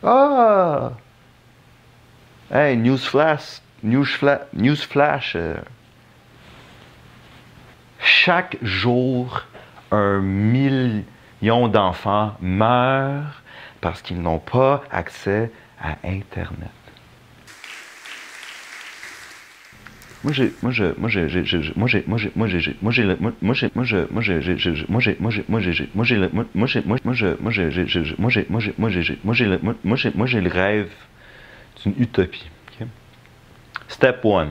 Ah! Hey, newsflash. Chaque jour, 1 million d'enfants meurent parce qu'ils n'ont pas accès à Internet. J'ai le rêve d'une utopie. Okay? Step 1.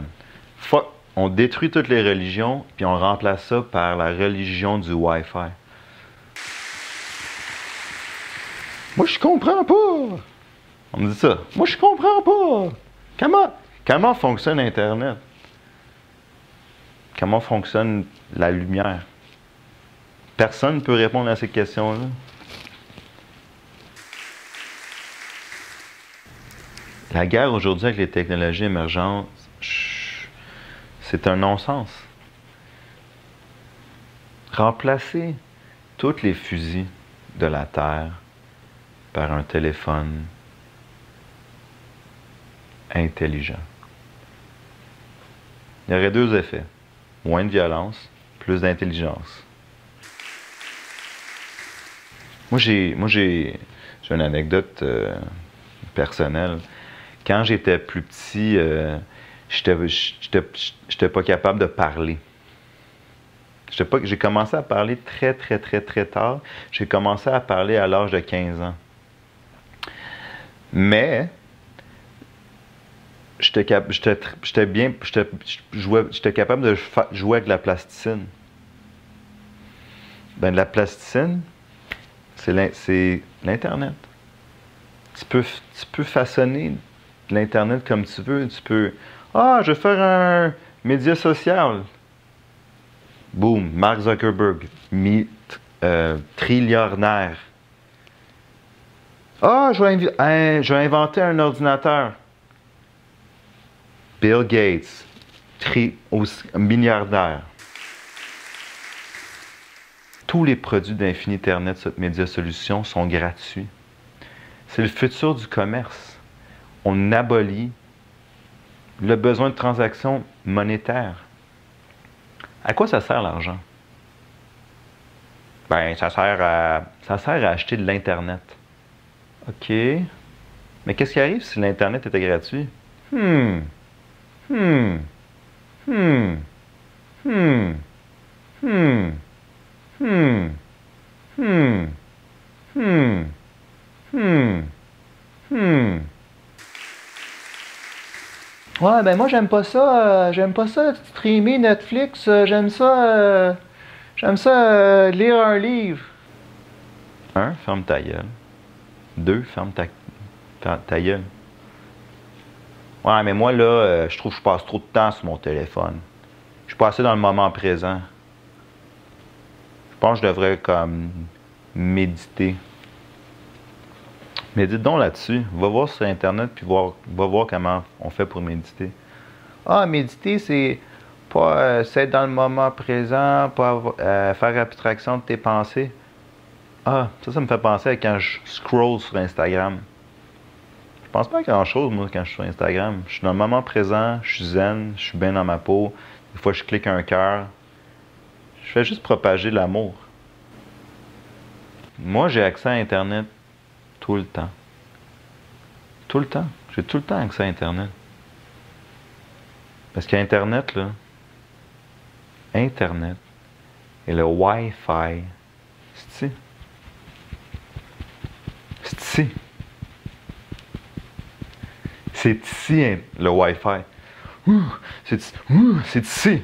Fuck. On détruit toutes les religions, puis on remplace ça par la religion du Wi-Fi. Moi, je comprends pas. On me dit ça. Moi, je comprends pas. Comment fonctionne Internet? Comment fonctionne la lumière? Personne ne peut répondre à ces questions-là. La guerre aujourd'hui avec les technologies émergentes, c'est un non-sens. Remplacer tous les fusils de la Terre par un téléphone intelligent. Il y aurait 2 effets. Moins de violence, plus d'intelligence. Moi, j'ai une anecdote personnelle. Quand j'étais plus petit, j'étais pas capable de parler. J'ai commencé à parler très tard. J'ai commencé à parler à l'âge de 15 ans. Mais j'étais capable de jouer avec de la plasticine. Ben, de la plasticine, c'est l'Internet. Tu peux façonner de l'Internet comme tu veux. Tu peux... Ah, je vais faire un média social. Boom, Mark Zuckerberg, trilliardaire. Ah, je vais inventer un ordinateur. Bill Gates, milliardaire. Tous les produits d'Infini-Internet Média Solutions sont gratuits. C'est le futur du commerce. On abolit le besoin de transactions monétaires. À quoi ça sert l'argent? Ben, ça sert à acheter de l'Internet. OK. Mais qu'est-ce qui arrive si l'Internet était gratuit? Ouais, ben moi j'aime pas ça streamer Netflix, j'aime ça lire un livre. 1, ferme ta gueule. 2, ferme ta gueule. Ouais, mais moi là, je trouve que je passe trop de temps sur mon téléphone. Je suis pas assez dans le moment présent. Je pense que je devrais comme méditer. Médite donc là-dessus. Va voir sur Internet puis va voir comment on fait pour méditer. Ah, méditer, c'est pas être dans le moment présent, pas faire abstraction de tes pensées. Ah, ça me fait penser à quand je scroll sur Instagram. Je pense pas à grand-chose, moi, quand je suis sur Instagram. Je suis dans le moment présent, je suis zen, je suis bien dans ma peau. Des fois, je clique un cœur. Je fais juste propager l'amour. Moi, j'ai accès à Internet tout le temps. Tout le temps. J'ai tout le temps accès à Internet. Parce qu'Internet, là, Internet et le Wi-Fi, c'est ici. C'est ici. C'est ici, hein, le Wi-Fi. C'est ici. C'est ici.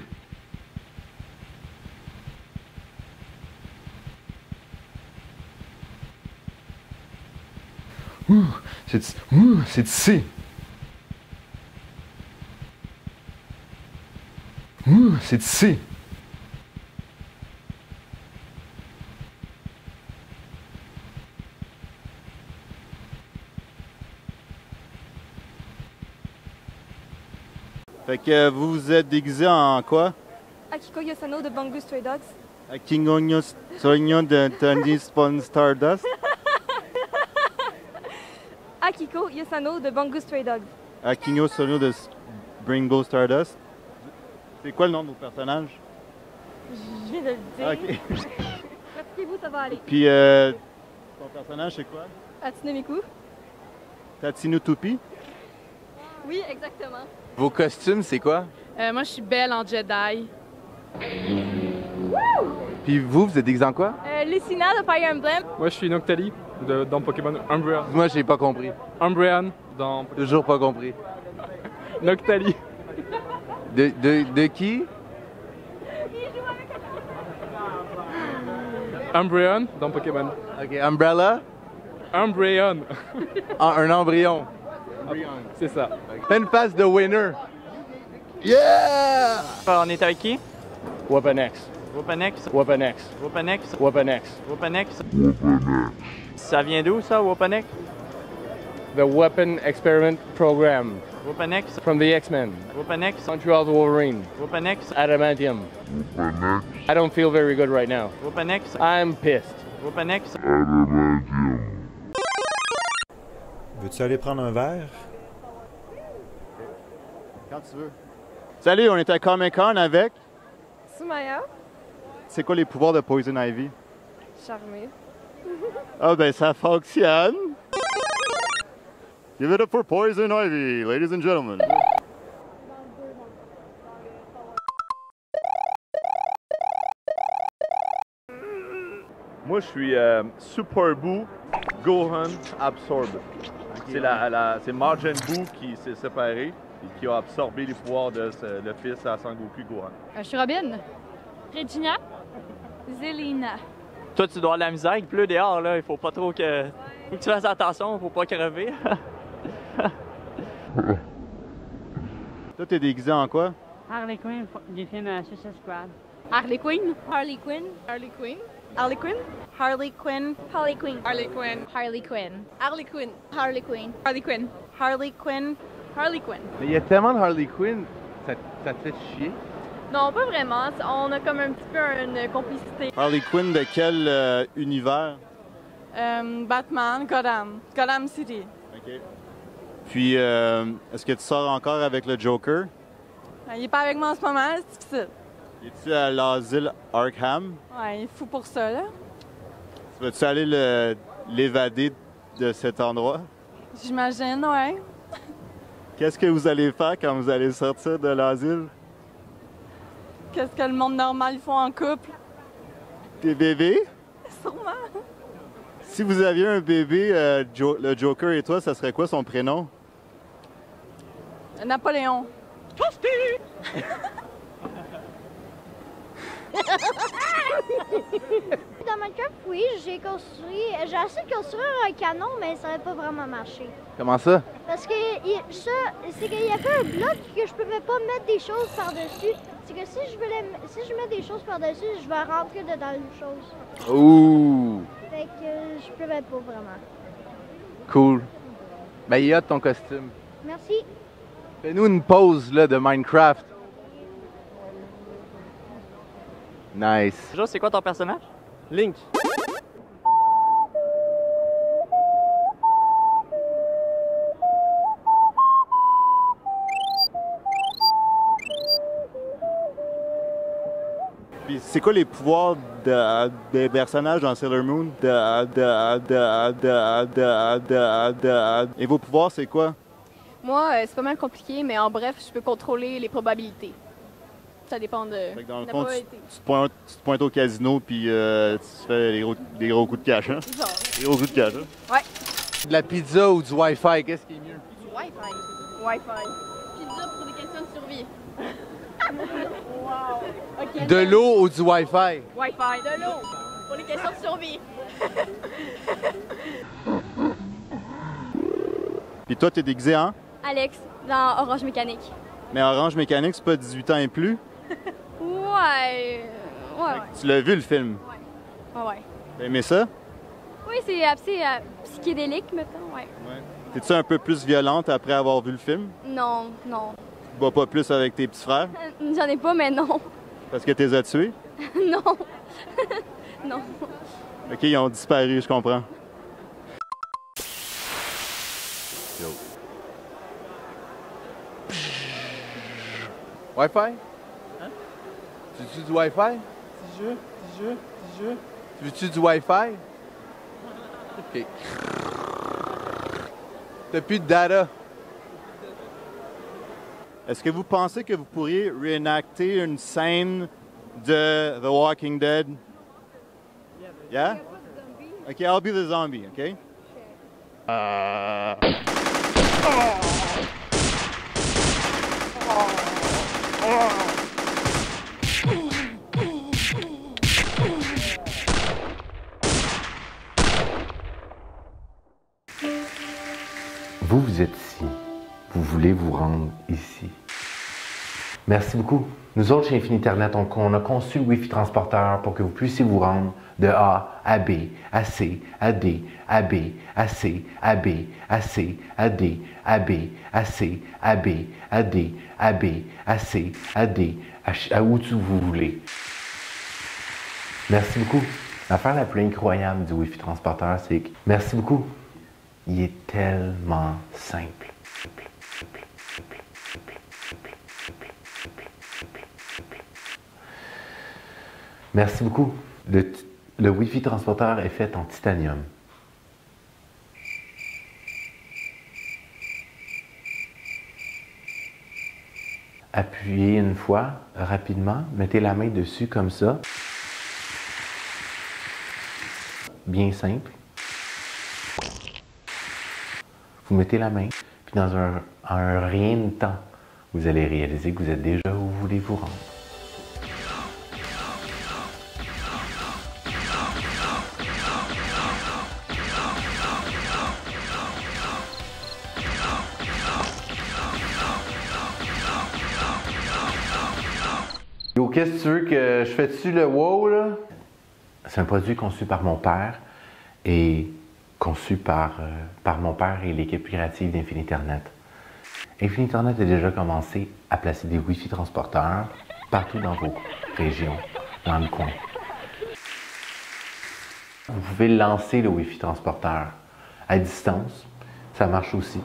C'est ici. C'est ici. Fait que vous vous êtes déguisé en quoi? Akiko Yosano de Bangu Stray Dogs. Akiko Yosano de Tony Spawn Stardust. Akiko Yosano de Bangus Stray Dogs. Akiko Sono de Bringo Stardust. C'est quoi le nom de vos personnages? Je viens de le dire. Ah, ok. Pratiquez-vous, ça va aller. Puis ton personnage c'est quoi? Hatsune Miku. Tatsinu Tupi? Oui, exactement. Vos costumes, c'est quoi? Moi, je suis Belle en Jedi. Puis vous êtes déguisé en quoi? Lucina de Fire Emblem. Moi, je suis Noctali dans Pokémon Umbreon. Moi, j'ai pas compris. Umbreon dans Toujours pas compris. Noctali. De qui? Umbreon dans Pokémon. Ok, Umbrella? Umbreon. Ah, un embryon. C'est ça. Fais une face de winner. Yeah! On est avec qui? Weaponex. Wopanex. Weaponex. Wopanex. Weaponex. Wopanex. Ça vient d'où ça, Wopanex? The Weapon Experiment Program Wopanex. from the X-Men. Wopanex. Montreal's Wolverine. Wopanex. Adamantium. I don't feel very good right now. Wopanex. I'm pissed. Wopanex. Veux-tu aller prendre un verre? Quand tu veux. Salut, on est à Comic-Con avec. Sumaya. C'est quoi les pouvoirs de Poison Ivy? Charmé. Ah ben ça fonctionne! Give it up for Poison Ivy, ladies and gentlemen. Moi, je suis Super Boo Gohan Absorb. C'est Majin Buu qui s'est séparé et qui a absorbé les pouvoirs de le fils à Sangoku Gohan. Je suis Robin. Regina. Zelina. Toi, tu dois avoir de la misère, il pleut dehors, là. Il faut pas trop que. Faut que tu fasses attention, faut pas crever. Toi, t'es déguisé en quoi? Harley Quinn du film Suicide Squad. Harley Quinn. Harley Quinn. Harley Quinn. Harley Quinn. Harley Quinn. Harley Quinn. Harley Quinn. Harley Quinn. Harley Quinn. Harley Quinn. Harley Quinn. Harley Quinn. Harley Quinn. Mais il y a tellement de Harley Quinn, ça te fait chier. Non, pas vraiment. On a comme un petit peu une complicité. Harley Quinn de quel univers? Batman, Gotham City. OK. Puis, est-ce que tu sors encore avec le Joker? Il est pas avec moi en ce moment, c'est difficile. Es-tu à l'asile Arkham? Ouais, il est fou pour ça, là. Vas-tu aller l'évader de cet endroit? J'imagine, ouais. Qu'est-ce que vous allez faire quand vous allez sortir de l'asile? Qu'est-ce que le monde normal font en couple? Des bébés? Sûrement. Si vous aviez un bébé, le Joker et toi, ça serait quoi son prénom? Napoléon. Dans Minecraft, oui, j'ai essayé de construire un canon, mais ça n'avait pas vraiment marché. Comment ça? Parce que c'est qu'il y avait un bloc que je pouvais pas mettre des choses par-dessus. C'est que si je mets des choses par-dessus, je vais rentrer dedans une chose. Ouh! Fait que je pouvais pas vraiment. Cool. Ben, il y a ton costume. Merci. Fais-nous une pause là, de Minecraft. Nice. Déjà, c'est quoi ton personnage? Link. Puis c'est quoi les pouvoirs des personnages dans Sailor Moon? Et vos pouvoirs, c'est quoi? Moi, c'est pas mal compliqué, mais en bref, je peux contrôler les probabilités. Ça dépend de Fait que dans le la fond, probabilité. tu te pointes au casino puis tu fais des gros coups de cash, hein? Genre. Des gros coups de cash, hein? Ouais. De la pizza ou du Wi-Fi, qu'est-ce qui est mieux? Du Wi-Fi. Wi-Fi. Pizza pour des questions de survie. Wow. Okay. De l'eau ou du Wi-Fi? Wi-Fi. De l'eau. Pour les questions de survie. Puis toi, t'es déguisé en? Alex, dans Orange Mécanique. Mais Orange Mécanique, c'est pas 18 ans et plus? Ouais. Ouais. Tu l'as vu le film? Ouais. T'as aimé ça? Oui, c'est assez psychédélique, mettons, ouais. T'es-tu un peu plus violente après avoir vu le film? Non, non. Tu te bats pas plus avec tes petits frères? J'en ai pas, mais non. Parce que t'es as tués? Non. Non. OK, ils ont disparu, je comprends. joke. Wi-Fi? Hein? Tu veux-tu du Wi-Fi? Petit jeu? Tu veux-tu du Wi-Fi? OK. T'as plus de data. Est-ce que vous pensez que vous pourriez réenacter une scène de The Walking Dead? Yeah? Okay, I'll be the zombie, okay? Vous êtes ici. Vous voulez vous rendre ici. Merci beaucoup. Nous autres, chez Infiniinternet, on a conçu le Wi-Fi transporteur pour que vous puissiez vous rendre de A à B, à C, à D, à B, à C, à B, à C, à D, à B, à C, à B, à D, à B, à C, à D, à où vous voulez. Merci beaucoup. L'affaire la plus incroyable du Wi-Fi transporteur, c'est que... Merci beaucoup. Il est tellement simple. Merci beaucoup. Le Wi-Fi transporteur est fait en titanium. Appuyez une fois, rapidement, mettez la main dessus comme ça. Bien simple. Vous mettez la main, puis dans un rien de temps, vous allez réaliser que vous êtes déjà où vous voulez vous rendre. Yo, qu'est-ce que tu veux que je fais dessus le wow, là? C'est un produit conçu par mon père et conçu par mon père et l'équipe créative d'Infiniternet. Infiniternet a déjà commencé à placer des Wi-Fi transporteurs partout dans vos régions, dans le coin. Vous pouvez lancer le Wi-Fi transporteur à distance, ça marche aussi.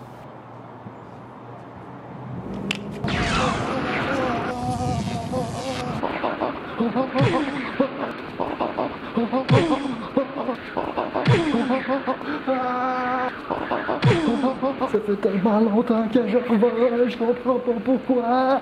Ça fait tellement longtemps que je revole, je comprends pas pourquoi.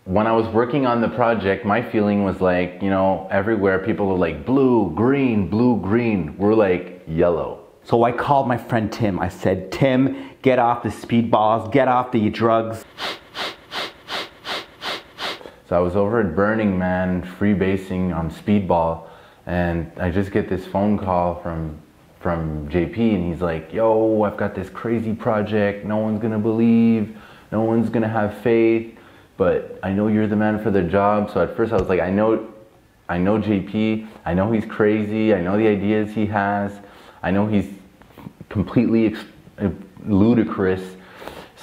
When I was working on the project, my feeling was like, you know, everywhere people are like blue, green, we're like yellow. So I called my friend Tim. I said, Tim, get off the speedballs, get off the drugs. So I was over at Burning Man freebasing on speedball, and I just get this phone call from JP, and he's like, yo, I've got this crazy project, no one's gonna believe, no one's gonna have faith, but I know you're the man for the job. So at first I was like, I know JP, I know he's crazy, I know the ideas he has, I know he's completely ludicrous.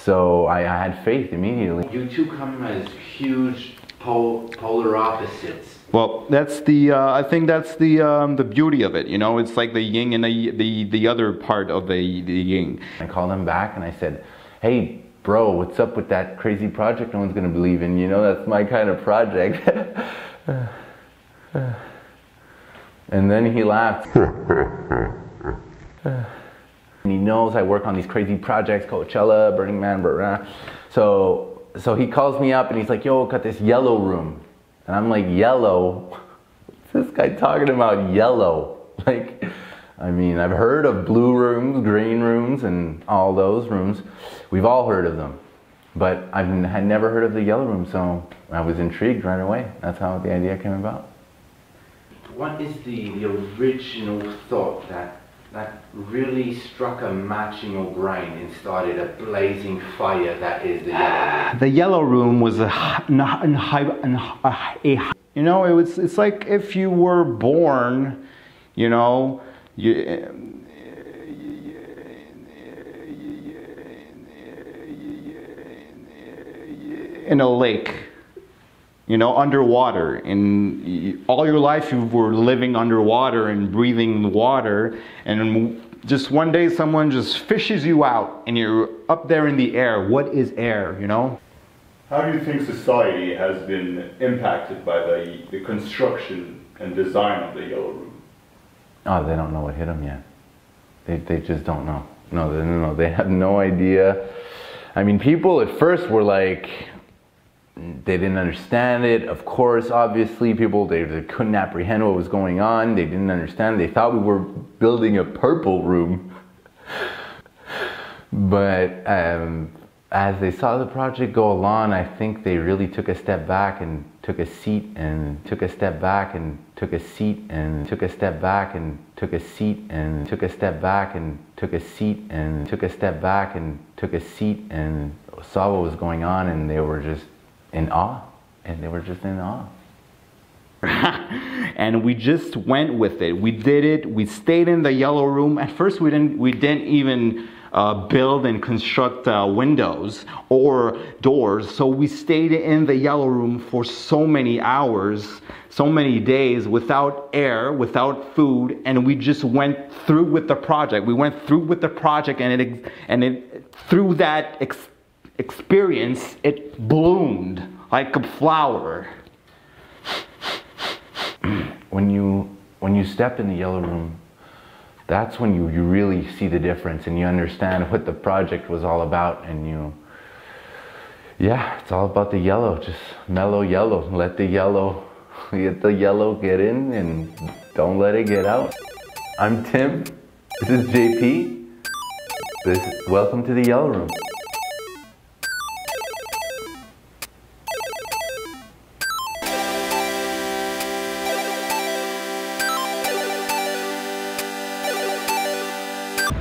So I had faith immediately. You two come as huge polar opposites. Well, that's the. I think that's the beauty of it. You know, it's like the yin and the other part of the yin. I called him back and I said, "Hey, bro, what's up with that crazy project no one's gonna believe in? You know, that's my kind of project." And then he laughed. And he knows I work on these crazy projects, Coachella, Burning Man, blah, blah. So he calls me up and he's like, "Yo, got this yellow room." And I'm like, "Yellow? What's this guy talking about, yellow?" Like, I mean, I've heard of blue rooms, green rooms, and all those rooms. We've all heard of them. But I had never heard of the yellow room, so I was intrigued right away. That's how the idea came about. What is the original thought that really struck a match in your brain and started a blazing fire that is the yellow room? The yellow room was you know, it's like if you were born, you know, in a lake, you know, underwater, and all your life you were living underwater and breathing water, and just one day someone just fishes you out and you're up there in the air. What is air, you know? How do you think society has been impacted by the construction and design of the yellow room? Oh, they don't know what hit them yet. They just don't know. No, they have no idea. I mean, people at first were like, they didn't understand it. Of course, obviously, people, they couldn't apprehend what was going on. They didn't understand. They thought we were building a purple room. But as they saw the project go along, I think they really took a step back and took a seat and took a step back and took a seat and took a step back and took a seat and took a step back and took a seat and took a step back and took a seat and saw what was going on, and they were just in awe. And they were just in awe. And we just went with it. We did it. We stayed in the yellow room. At first, we didn't even build and construct windows or doors. So we stayed in the yellow room for so many hours, so many days, without air, without food, and we just went through with the project. We went through with the project, and it through that experience, it bloomed like a flower. When you step in the yellow room, that's when you really see the difference and you understand what the project was all about, and yeah, it's all about the yellow, just mellow yellow. Let the yellow get in and don't let it get out. I'm Tim, this is JP, welcome to the yellow room.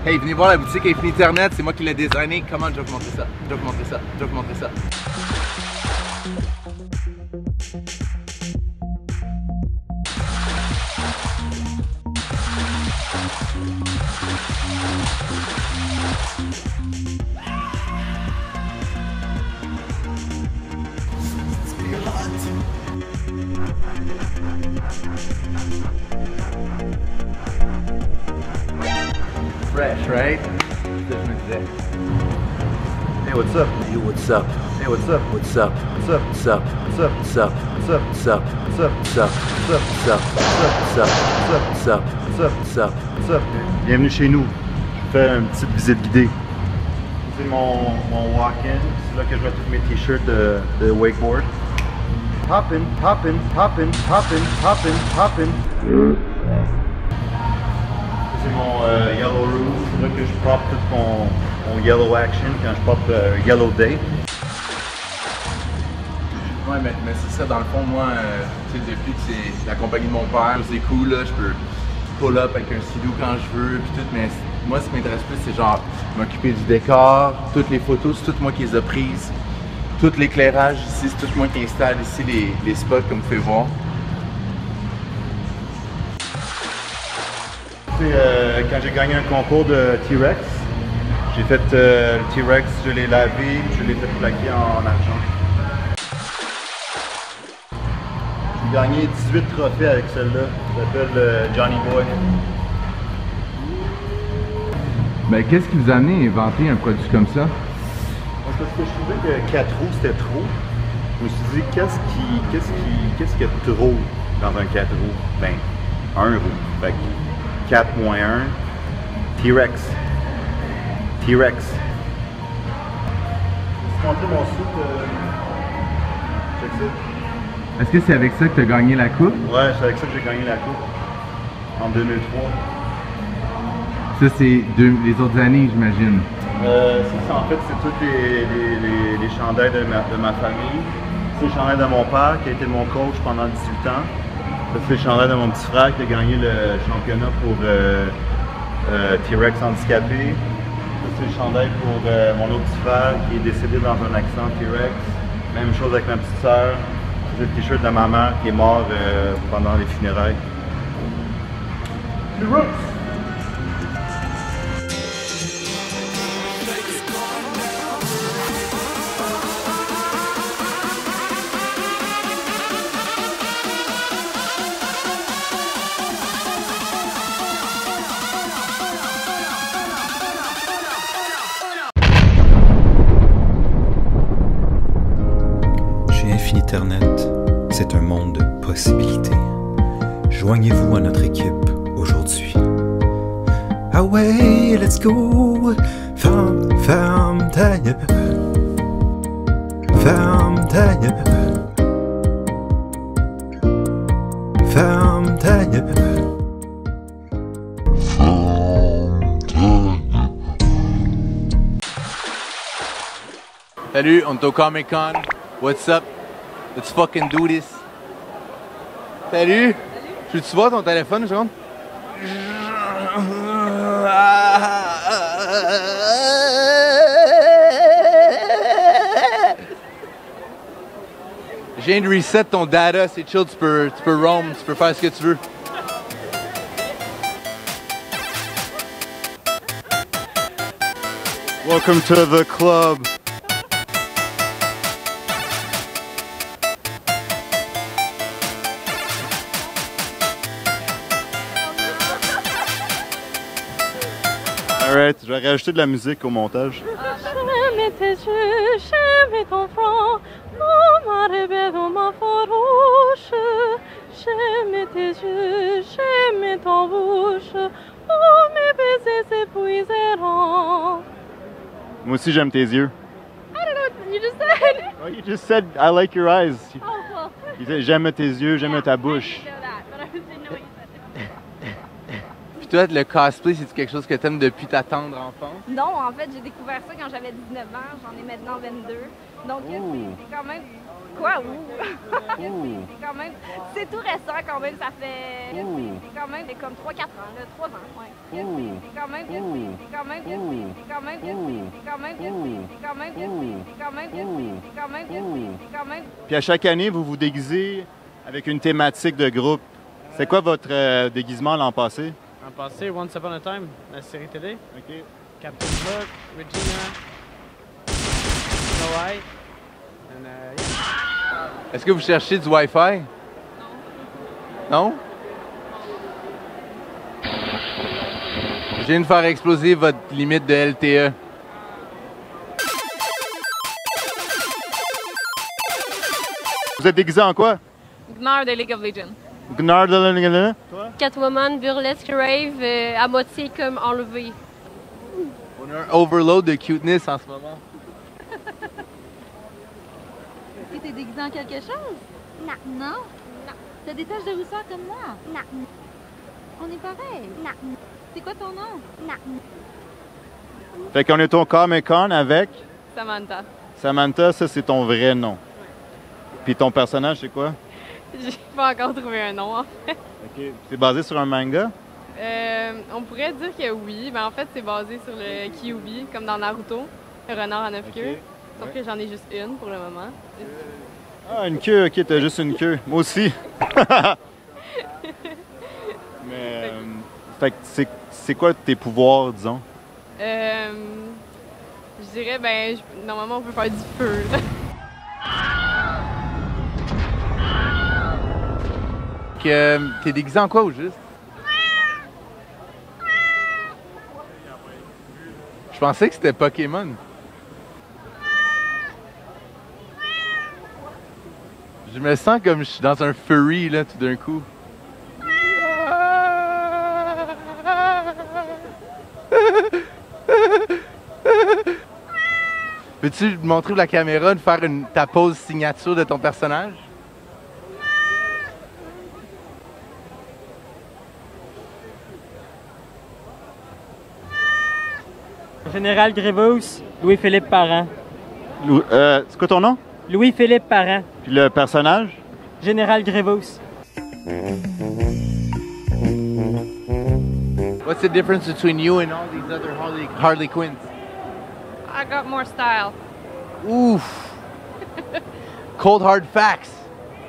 Hey, venez voir la boutique Infini Internet, c'est moi qui l'ai designé. Comment je vais vous montrer ça? Je vais vous montrer ça. Je vais vous montrer ça. Fresh, right? Hey, what's up? Hey, what's up? Hey, what's up? What's up? What's up? What's up? What's up? What's up? What's up? What's up? What's up? What's up? What's up? What's up? What's up? What's up? What's up? What's up? What's up? Bienvenue chez nous. Je fais une petite visite guidée. C'est mon walk-in. C'est là que je mets tous mes t-shirts de wakeboard. Hoppin', hoppin', hoppin', hoppin', hoppin', hoppin'. C'est mon yellow room. C'est là que je pop tout mon yellow action quand je pop yellow day. Ouais, mais c'est ça, dans le fond, moi, tu sais, depuis que c'est la compagnie de mon père, c'est cool, là, je peux pull up avec un sidou quand je veux, puis tout, mais moi, ce qui m'intéresse plus, c'est genre m'occuper du décor, toutes les photos, c'est tout moi qui les ai prises, tout l'éclairage ici, c'est tout moi qui installe ici les spots, comme vous pouvez voir. Quand j'ai gagné un concours de T-Rex, J'ai fait le T-Rex, je l'ai lavé, je l'ai fait plaquer en argent. J'ai gagné 18 trophées avec celle-là. Ça s'appelle Johnny Boy. Ben, qu'est-ce qui vous a amené à inventer un produit comme ça? Parce que je trouvais que 4 roues c'était trop. Je me suis dit, qu'est-ce qu'il y a de trop dans un 4 roues? Ben, 1 roue. Fait que 4 moins 1, T-Rex. T-Rex. Je vais montrer mon suit. Check ça. Est-ce que c'est avec ça que tu as gagné la coupe? Ouais, c'est avec ça que j'ai gagné la coupe. En 2003. Ça, c'est les autres années, j'imagine. Ça, en fait, c'est tous les chandails de ma famille. C'est le chandail de mon père qui a été mon coach pendant 18 ans. Ça, c'est le chandail de mon petit frère qui a gagné le championnat pour T-Rex handicapé. Ça, c'est le chandail pour mon autre petit frère qui est décédé dans un accident T-Rex. Même chose avec ma petite sœur. C'est le t-shirt de ma mère qui est mort pendant les funérailles. T-Rex! Internet, c'est un monde de possibilités. Joignez-vous à notre équipe aujourd'hui. Ah ouais, let's go! Ferme ta gueule. Ferme ta gueule. Ferme ta gueule. Salut, on est au Comic Con. What's up? Let's fucking do this. Salut! Peux-tu voir ton téléphone, une seconde? Je viens de reset ton data, c'est chill, tu peux roam, tu peux faire ce que tu veux. Welcome to the club. Alright, je vais rajouter de la musique au montage. J'aimais tes yeux, j'aimais ton front, oh ma rebelle, oh ma farouche. J'aimais tes yeux, j'aimais ton bouche, oh mes baisers s'épuiseront. Moi aussi j'aime tes yeux. I don't know what you just said. Oh, you just said I like your eyes. Oh, well. You said j'aime tes yeux, j'aime ta bouche. Toi, le cosplay, c'est quelque chose que tu aimes depuis ta tendre enfance? Non, en fait, j'ai découvert ça quand j'avais 19 ans. J'en ai maintenant 22. Donc, c'est quand même... Quoi? C'est quand même... C'est tout récent quand même. Ça fait... C'est quand même comme 3-4 ans, là, 3 ans, ouais. C'est quand même... C'est quand même... C'est quand même... C'est quand même... C'est quand même... C'est quand même... C'est quand même... C'est quand même... Puis à chaque année, vous vous déguisez avec une thématique de groupe. C'est quoi votre déguisement l'an passé? L'an passé, Once Upon a Time, la série télé. OK. Captain Hook, Regina, Snow White. And, yeah. Est-ce que vous cherchez du Wi-Fi? Non. Non? Je viens de faire exploser votre limite de LTE. Vous êtes déguisé en quoi? Gnard de League of Legends. Gnard de League of Legends? Toi? Catwoman, Burlesque Rave, à moitié comme enlevé. On a un overload de cuteness en ce moment. Est-ce que t'es déguisé en quelque chose? Non. Non? Non. T'as des taches de rousseur comme moi? Non. On est pareil? Non. C'est quoi ton nom? Non. Fait qu'on est au Comic-Con avec... Samantha. Samantha, ça c'est ton vrai nom. Puis ton personnage, c'est quoi? J'ai pas encore trouvé un nom, en fait. OK. C'est basé sur un manga? On pourrait dire que oui, mais en fait, c'est basé sur le Kyuubi, comme dans Naruto, le renard à 9 queues. Sauf que j'en ai juste une pour le moment. Ah, une queue, OK, t'as juste une queue. Moi aussi. Mais, fait que c'est quoi tes pouvoirs, disons? Je dirais, ben, normalement, on peut faire du feu, là. T'es déguisé en quoi au juste? Je pensais que c'était Pokémon. Je me sens comme je suis dans un furry là tout d'un coup. Peux-tu montrer la caméra de faire ta pose signature de ton personnage? Général Grievous, Louis-Philippe Parent. C'est quoi ton nom? Louis-Philippe Parent. Puis le personnage? Général Grievous. What's the difference between you and all these other Harley Quinns? I got more style. Oof. Cold hard facts.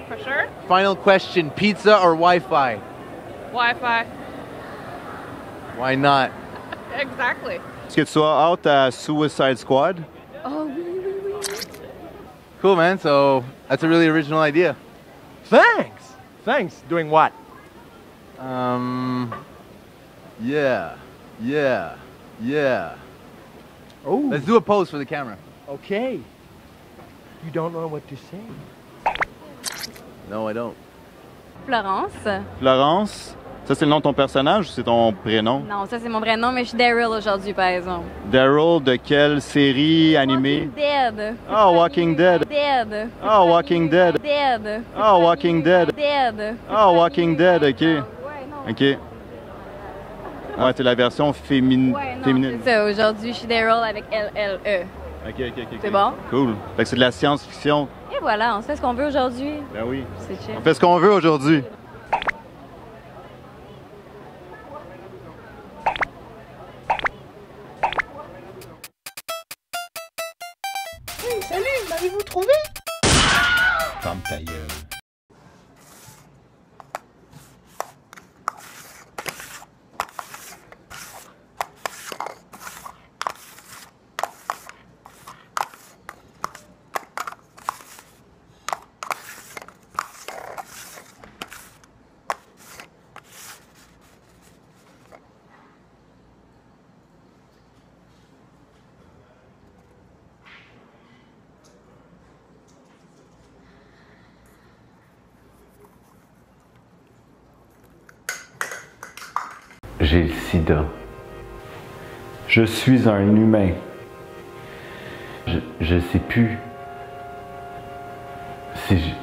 For sure. Final question, pizza or Wi-Fi? Wi-Fi. Why not? Exactly. Est-ce que tu as hâte à Suicide Squad? Oh, oui, oui, oui. Cool, man. So that's a really original idea. Thanks. Thanks. Doing what? Yeah. Oh. Let's do a pose for the camera. Okay. You don't know what to say. No, I don't. Florence. Florence, ça c'est le nom de ton personnage ou c'est ton prénom? Non, ça c'est mon vrai nom, mais je suis Daryl aujourd'hui, par exemple. Daryl, de quelle série animée? Dead. Oh, Walking Dead. Dead. Oh, Walking Dead. Dead. Oh, Walking Dead. Dead. Oh, Walking Dead, ok. Ok. Ouais, c'est la version féminine. C'est ça, aujourd'hui, je suis Daryl avec L-L-E. Ok. C'est bon? Cool. Fait que c'est de la science-fiction. Et voilà, on sait ce qu'on veut aujourd'hui. Ben oui. C'est chill. On fait ce qu'on veut aujourd'hui. Hey, salut, m'avez-vous trouvé? Ferme ta gueule. J'ai le sida. Je suis un humain. Je sais plus si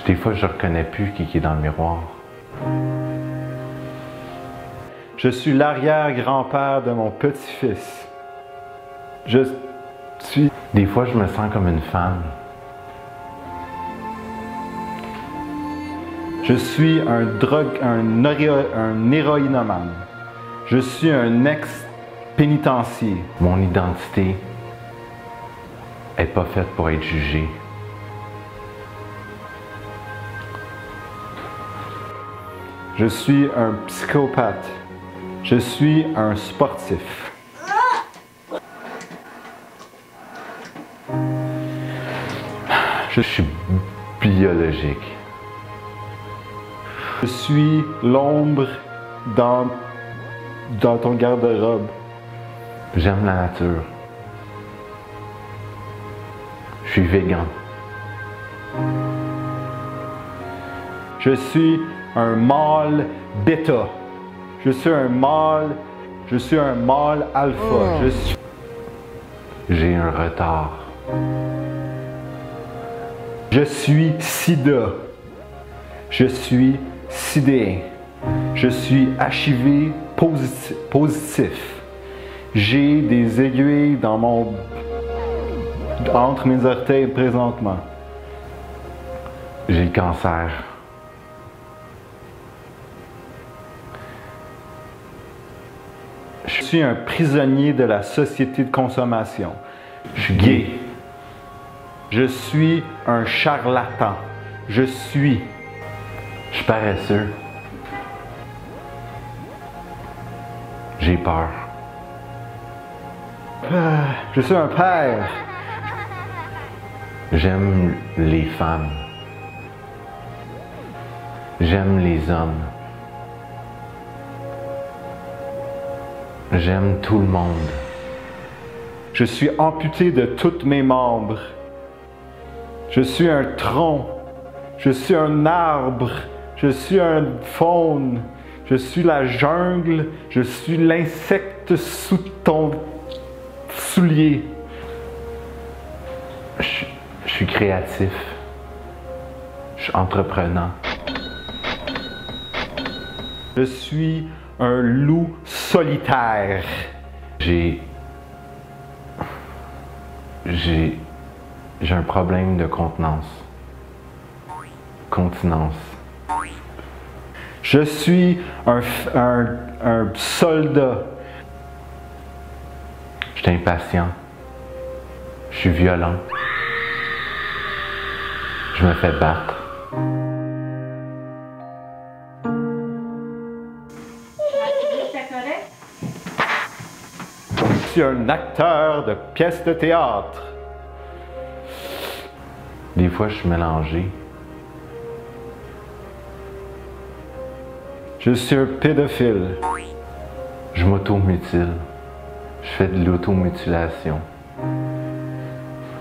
des fois je reconnais plus qui est dans le miroir. Je suis l'arrière-grand-père de mon petit-fils. Je suis... Des fois, je me sens comme une femme. Je suis un héroïnomane. Je suis un ex-pénitencier. Mon identité n'est pas faite pour être jugée. Je suis un psychopathe. Je suis un sportif. Je suis biologique. Je suis l'ombre dans ton garde-robe. J'aime la nature. Je suis végan. Je suis un mâle bêta. Je suis un mâle alpha. J'ai un retard. Je suis sida. Je suis sidéen. Je suis HIV positif. J'ai des aiguilles entre mes orteils présentement. J'ai le cancer. Je suis un prisonnier de la société de consommation. Je suis gay. Je suis un charlatan. Je suis paresseux. J'ai peur. Je suis un père. J'aime les femmes. J'aime les hommes. J'aime tout le monde. Je suis amputé de tous mes membres. Je suis un tronc. Je suis un arbre. Je suis un faune. Je suis la jungle. Je suis l'insecte sous ton soulier. Je suis créatif. Je suis entreprenant. Je suis un loup solitaire. J'ai un problème de contenance. Continence. Je suis un soldat. Je suis impatient. Je suis violent. Je me fais battre. Je suis un acteur de pièces de théâtre. Des fois, je suis mélangé. Je suis un pédophile. Je m'automutile. Je fais de l'automutilation.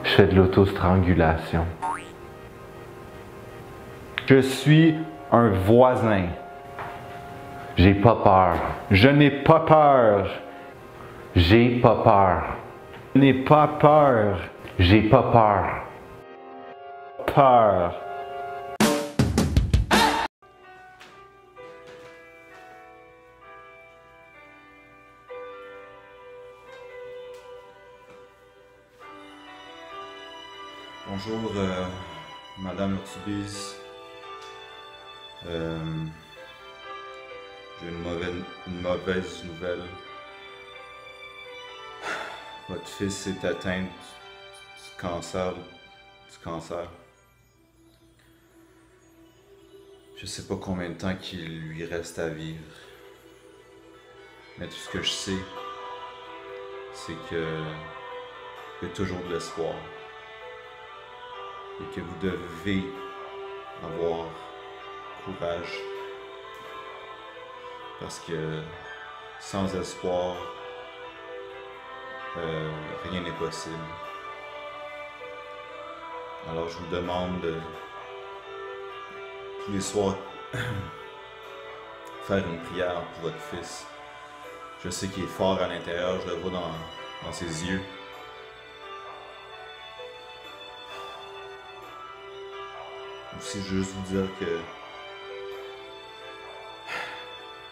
Je fais de l'autostrangulation. Je suis un voisin. J'ai pas peur. Je n'ai pas peur. J'ai pas peur. Je n'ai pas peur. J'ai pas peur. Peur. Bonjour, Madame Urtubise. J'ai une mauvaise nouvelle. Votre fils est atteint du cancer. Je sais pas combien de temps qu'il lui reste à vivre. Mais tout ce que je sais, c'est qu'il y a toujours de l'espoir. Et que vous devez avoir courage. Parce que sans espoir, rien n'est possible. Alors je vous demande de, tous les soirs, faire une prière pour votre fils. Je sais qu'il est fort à l'intérieur, je le vois dans ses yeux. Aussi juste vous dire que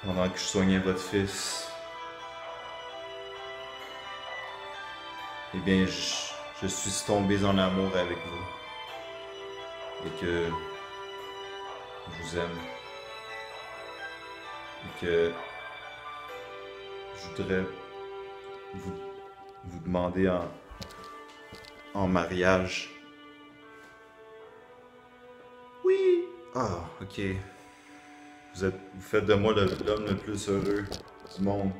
pendant que je soignais votre fils, eh bien je suis tombé en amour avec vous et que je vous aime et que je voudrais vous demander en mariage. Oui! Ah, ok. Vous faites de moi l'homme le plus heureux du monde.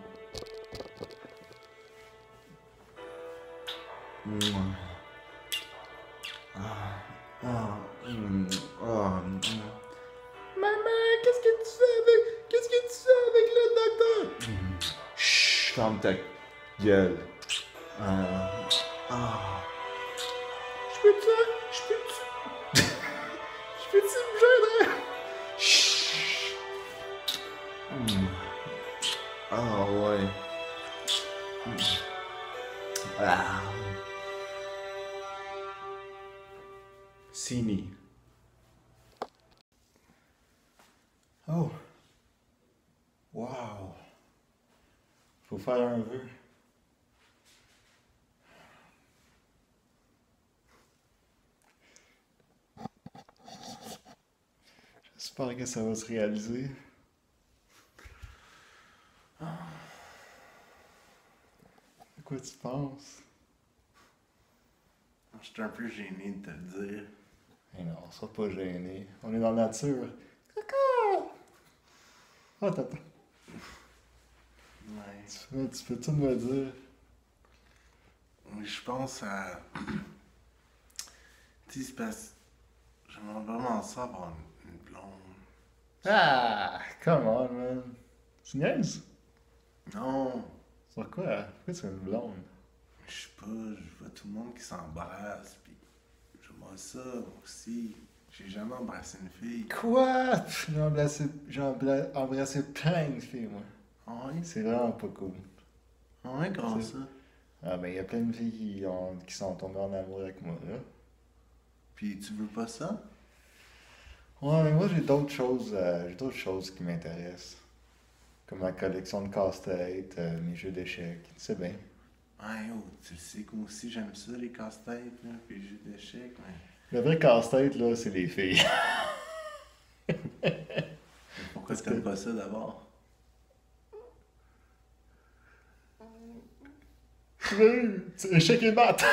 Maman, qu'est-ce que tu fais avec le docteur? Chut, ferme ta gueule. Je peux-tu me joindre? Ah ouais. Sini. Oh. Wow. Faut faire un vœu. J'espère que ça va se réaliser. De quoi tu penses? Je suis un peu gêné de te le dire. Mais non, sois pas gêné. On est dans la nature. Coucou! Oh, t'attends. Ouais. Tu peux tout me dire. Je pense à... Tu sais, c'est parce... J'aimerais vraiment ça avoir une blonde. Ah, come on, man. Tu niaises? Non. Pourquoi? Pourquoi tu as une blonde? Je sais pas, je vois tout le monde qui s'embrasse, pis j'aimerais ça, moi aussi. J'ai jamais embrassé une fille. Quoi? J'ai embrassé plein de filles, moi. Ah oui? C'est vraiment pas cool. Ah ouais, comment ça? Ah ben, il y a plein de filles qui sont tombées en amour avec moi, là. Puis tu veux pas ça? Ouais, mais moi j'ai d'autres choses qui m'intéressent. Comme ma collection de casse-tête, mes jeux d'échecs, tu sais bien. Ah yo, tu sais que moi aussi j'aime ça, les casse-têtes, là, puis les jeux d'échecs, mais... Le vrai casse-tête, là, c'est les filles. Pourquoi tu t'aimes pas ça d'abord? C'est échec et maths!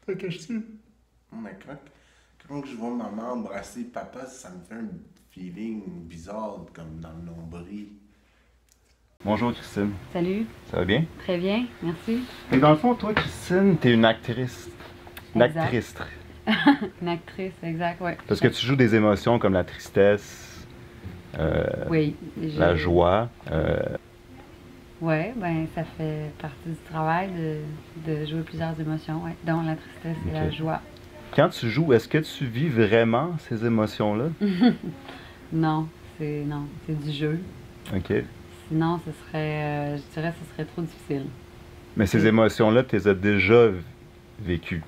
T'as caché-tu? Mais quand je vois maman embrasser papa, ça me fait un feeling bizarre, comme dans le nombril. Bonjour Christine. Salut. Ça va bien? Très bien, merci. Et dans le fond, toi Christine, t'es une actrice. Une Exact. actrice. Une actrice, exact, oui. Parce que tu joues des émotions comme la tristesse, oui, la joie. Oui, ben ça fait partie du travail de jouer plusieurs émotions, ouais, dont la tristesse et la joie. Quand tu joues, est-ce que tu vis vraiment ces émotions-là? Non, c'est du jeu. OK. Sinon, je dirais que ce serait trop difficile. Mais ces émotions-là, tu les as déjà vécues?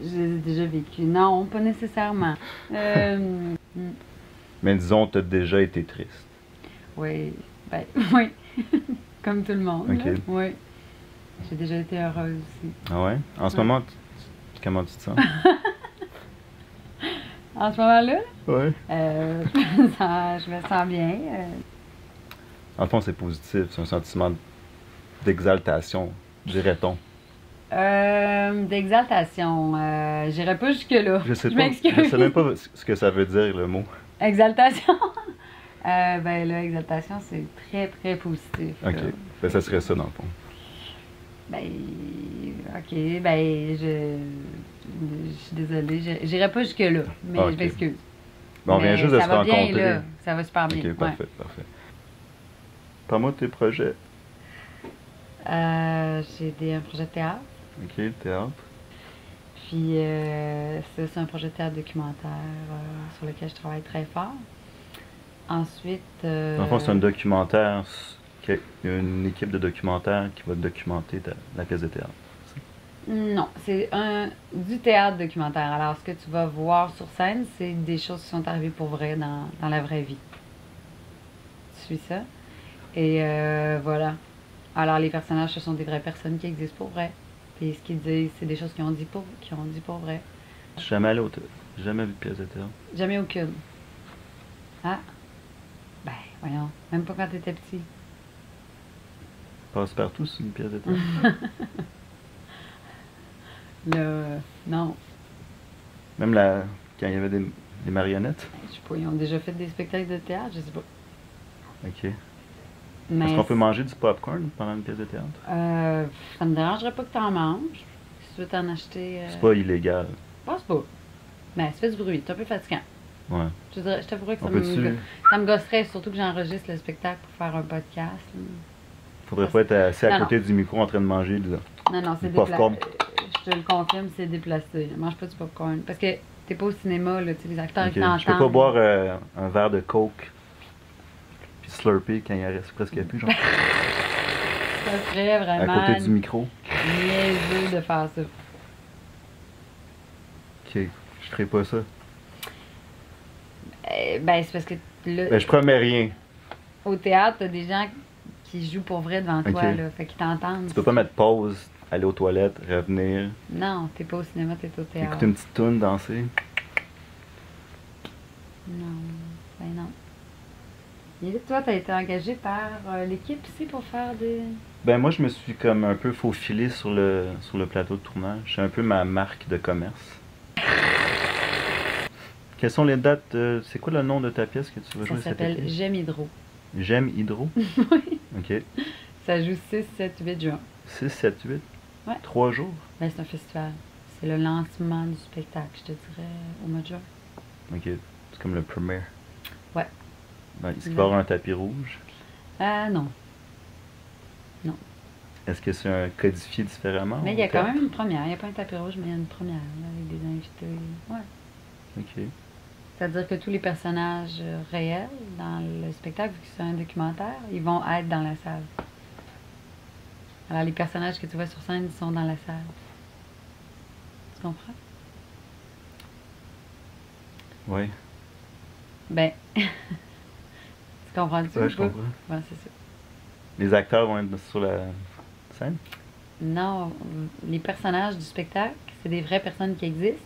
J'ai déjà vécu. Non, pas nécessairement. Mais disons, tu as déjà été triste. Oui, ben, oui. Comme tout le monde. OK. Là. Oui. J'ai déjà été heureuse aussi. Ah ouais? En ce moment, comment tu te sens? En ce moment-là? Oui. Je me sens bien. En fond, c'est positif. C'est un sentiment d'exaltation, dirait-on. D'exaltation. J'irai pas jusque-là. Je sais même pas ce que ça veut dire, le mot. Exaltation? Ben là, exaltation, c'est très, très positif. OK. Ben, ça serait ça, dans le fond. Ben, OK. Ben, je suis désolée. J'irai pas jusque-là, mais je m'excuse. Ben, on vient juste de se rencontrer. Ça va bien, là. Ça va super bien. OK, parfait, parfait. Parle-moi de tes projets. J'ai un projet de théâtre. OK, le théâtre. Puis, c'est un projet de théâtre documentaire sur lequel je travaille très fort. Ensuite... Dans le fond, c'est un documentaire. Il y a une équipe de documentaires qui va documenter la pièce de théâtre. Non, c'est du théâtre documentaire. Alors, ce que tu vas voir sur scène, c'est des choses qui sont arrivées pour vrai dans la vraie vie. Tu suis ça? Et voilà. Alors, les personnages, ce sont des vraies personnes qui existent pour vrai. Puis, ce qu'ils disent, c'est des choses qu'ils ont dit pour vrai. Jamais vu de pièce de théâtre? Jamais aucune. Ah? Ben, voyons. Même pas quand t'étais petit. Passe-partout, c'est une pièce de théâtre? Non. Même quand il y avait des marionnettes? Je sais pas, ils ont déjà fait des spectacles de théâtre, je sais pas. OK. Mais est-ce qu'on peut manger du popcorn pendant une pièce de théâtre? Ça me dérangerait pas que t'en manges. Si tu veux t'en acheter... C'est pas illégal. Je pense pas. Mais ça fait du bruit, c'est un peu fatigant. Ouais. Je t'avouerais que ça me gosserait, surtout que j'enregistre le spectacle pour faire un podcast. Faudrait pas être assis à côté du micro en train de manger du Non, c'est popcorn. Je te le confirme, c'est déplacé. Mange pas du popcorn. Parce que t'es pas au cinéma, là, tu sais, les acteurs qui t'entendent. Je peux pas boire un verre de Coke puis slurper quand il reste presque plus, genre. Ça serait vraiment... À côté du micro. Niaiseux de faire ça. OK, je ferai pas ça. Ben, c'est parce que là... Ben, je promets rien. Au théâtre, t'as des gens qui jouent pour vrai devant toi, là. Fait qu'ils t'entendent. Tu peux pas mettre pause, aller aux toilettes, revenir. Non, t'es pas au cinéma, t'es au théâtre. Écouter une petite toune, danser. Non, ben non. Et toi, t'as été engagé par l'équipe ici pour faire des... Ben moi, je me suis comme un peu faufilé sur le plateau de tournage. C'est un peu ma marque de commerce. Quelles sont les dates? C'est quoi le nom de ta pièce que tu vas jouer cet été? Ça s'appelle J'aime Hydro. J'aime Hydro? Oui. OK. Ça joue 6, 7, 8 juin. 6, 7, 8? Ouais. 3 jours? Ben, c'est un festival. C'est le lancement du spectacle, je te dirais, au mois de juin. OK. C'est comme le première. Ouais. Ben, est-ce qu'il va y avoir un tapis rouge? Non. Non. Est-ce que c'est un codifié différemment? Mais il y a quand même une première. Il n'y a pas un tapis rouge, mais il y a une première, là, avec des invités. Ouais. OK. C'est-à-dire que tous les personnages réels dans le spectacle, vu que c'est un documentaire, ils vont être dans la salle. Alors, les personnages que tu vois sur scène, ils sont dans la salle. Tu comprends? Oui. Ben, tu comprends-tu? Ouais, je comprends. Ouais, c'est ça. Les acteurs vont être sur la scène? Non, les personnages du spectacle, c'est des vraies personnes qui existent.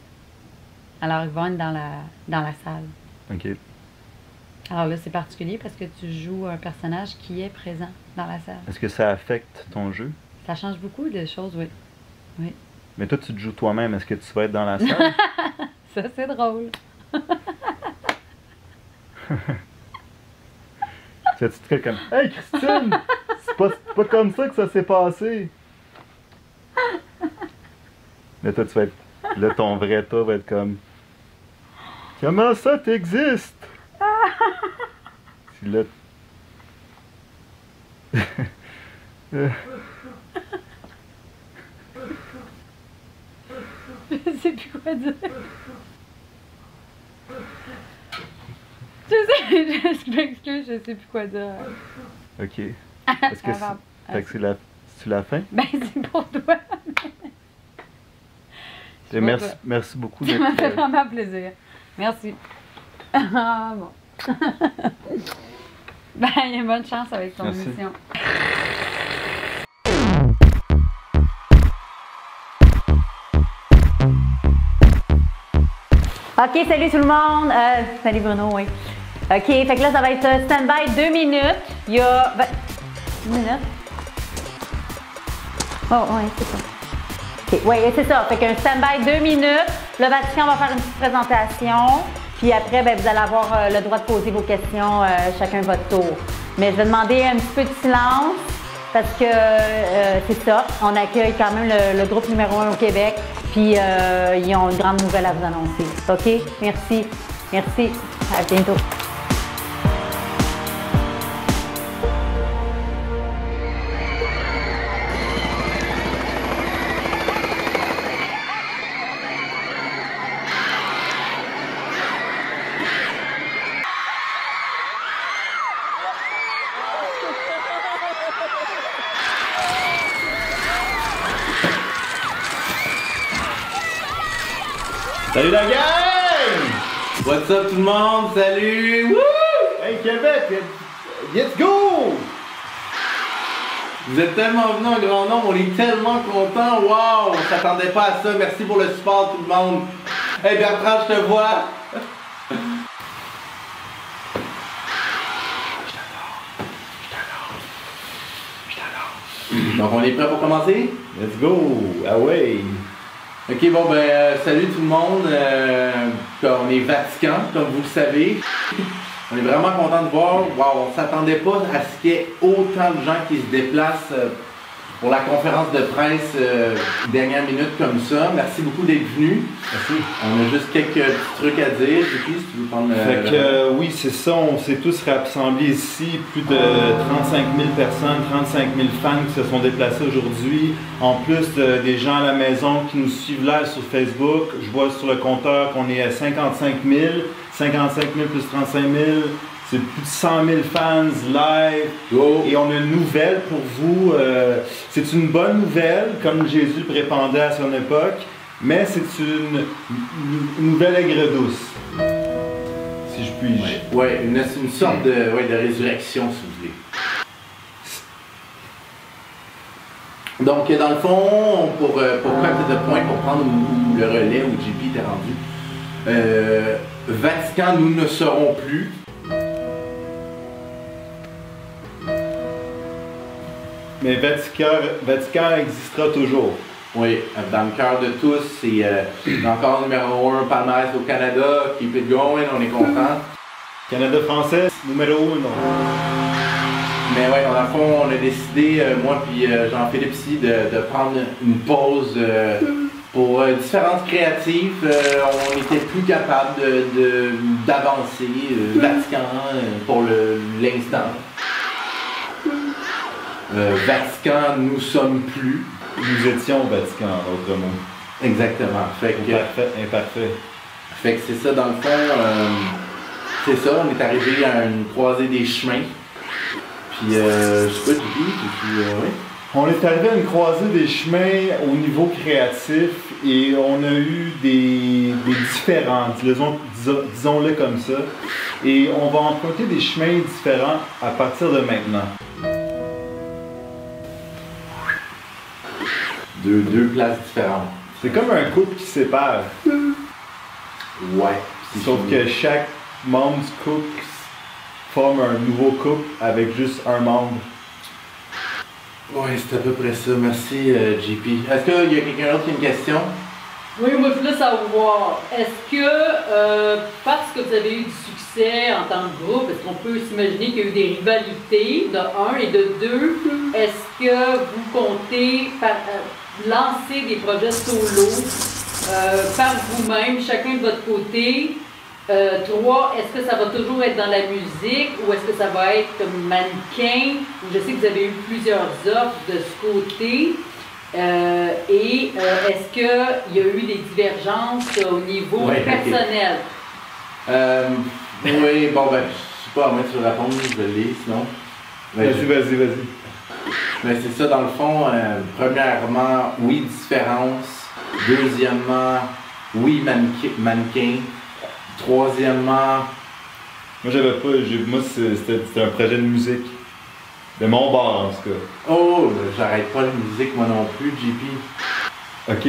Alors, ils vont être dans la salle. OK. Alors là, c'est particulier parce que tu joues un personnage qui est présent dans la salle. Est-ce que ça affecte ton jeu? Ça change beaucoup de choses, oui. Oui. Mais toi, tu te joues toi-même. Est-ce que tu vas être dans la salle? Ça, c'est drôle. Tu vas-tu te comme « Hey, Christine! C'est pas comme ça que ça s'est passé! » Mais toi, tu vas être... Là, ton vrai toi va être comme « Comment ça t'existes? » Puis là... Je sais plus quoi dire. Je m'excuse, je sais plus quoi dire. OK. Est-ce que c'est la fin? Ben, c'est pour toi. Merci beaucoup. Ça m'a fait vraiment plaisir. Merci. Ah, bon. Ben, il y a bonne chance avec ton émission. OK, salut tout le monde. Salut Bruno, oui. OK, fait que là, ça va être stand-by 2 minutes. Il y a... 2 minutes? Oh, oui, c'est ça. OK, oui, c'est ça. Fait qu'un stand-by 2 minutes. Le Vatican va faire une petite présentation. Puis après, ben, vous allez avoir le droit de poser vos questions chacun votre tour. Mais je vais demander un petit peu de silence parce que c'est ça. On accueille quand même le groupe numéro 1 au Québec. Puis ils ont une grande nouvelle à vous annoncer. OK? Merci. Merci. À bientôt. Salut la gang! What's up tout le monde? Salut! Woo! Hey Québec! Let's go! Vous êtes tellement venus en grand nombre, on est tellement contents! Wow! On s'attendait pas à ça, merci pour le support tout le monde! Hey Bertrand, je te vois! Donc on est prêt pour commencer? Let's go! Ah ouais! Ok, bon ben, salut tout le monde. On est Vatican, comme vous le savez. On est vraiment content de voir. Wow, on s'attendait pas à ce qu'il y ait autant de gens qui se déplacent pour la conférence de presse dernière minute comme ça. Merci beaucoup d'être venus. Merci. On a juste quelques petits trucs à dire. Si tu veux prendre oui, c'est ça. On s'est tous rassemblés ici. Plus de 35 000 personnes, 35 000 fans qui se sont déplacés aujourd'hui. En plus des gens à la maison qui nous suivent live sur Facebook. Je vois sur le compteur qu'on est à 55 000. 55 000 plus 35 000. C'est plus de 100 000 fans live. Oh. Et on a une nouvelle pour vous. C'est une bonne nouvelle, comme Jésus répandait à son époque, mais c'est une nouvelle aigre douce, si je puis. Ouais, une sorte de résurrection, si vous voulez. Donc, dans le fond, pour cut the point, pour prendre le relais où JP était rendu, Vatican, nous ne serons plus. Mais Vatican existera toujours. Oui, dans le cœur de tous, c'est encore numéro 1 palmarès au Canada. Keep it going, on est content. Canada français, numéro 1. Mais ouais, dans le fond, on a décidé, moi puis Jean-Philippe ici, de prendre une pause pour différences créatives. On était plus capable d'avancer. Vatican pour l'instant. Vatican, nous sommes plus. Nous étions au Vatican, en d'autres mots. Exactement. Fait que, imparfait. Fait que c'est ça, dans le fond, c'est ça, on est arrivé à une croisée des chemins. Puis, je sais pas, oui. On est arrivé à une croisée des chemins au niveau créatif et on a eu des différents, disons-le comme ça. Et on va emprunter des chemins différents à partir de maintenant. Deux places différentes. C'est comme un couple qui se sépare. Ouais. Sauf que chaque membre du couple forme un nouveau couple avec juste un membre. Ouais, c'est à peu près ça. Merci, JP. Est-ce qu'il y a quelqu'un d'autre qui a une question? Oui, moi je voulais savoir, est-ce que, parce que vous avez eu du succès en tant que groupe, est-ce qu'on peut s'imaginer qu'il y a eu des rivalités, de un, et de deux, est-ce que vous comptez lancer des projets solo par vous-même, chacun de votre côté? 3, est-ce que ça va toujours être dans la musique ou est-ce que ça va être comme mannequin? Je sais que vous avez eu plusieurs offres de ce côté. Est-ce qu'il y a eu des divergences au niveau personnel? Oui, bon ben, je sais pas, à moins que tu le répondes, je le lis, sinon. Vas-y. Mais c'est ça, dans le fond, premièrement, oui, différence. Deuxièmement, oui, mannequin. Troisièmement... Moi, c'était un projet de musique. De mon bar, en tout cas. Oh, j'arrête pas la musique, moi non plus, JP. Ok,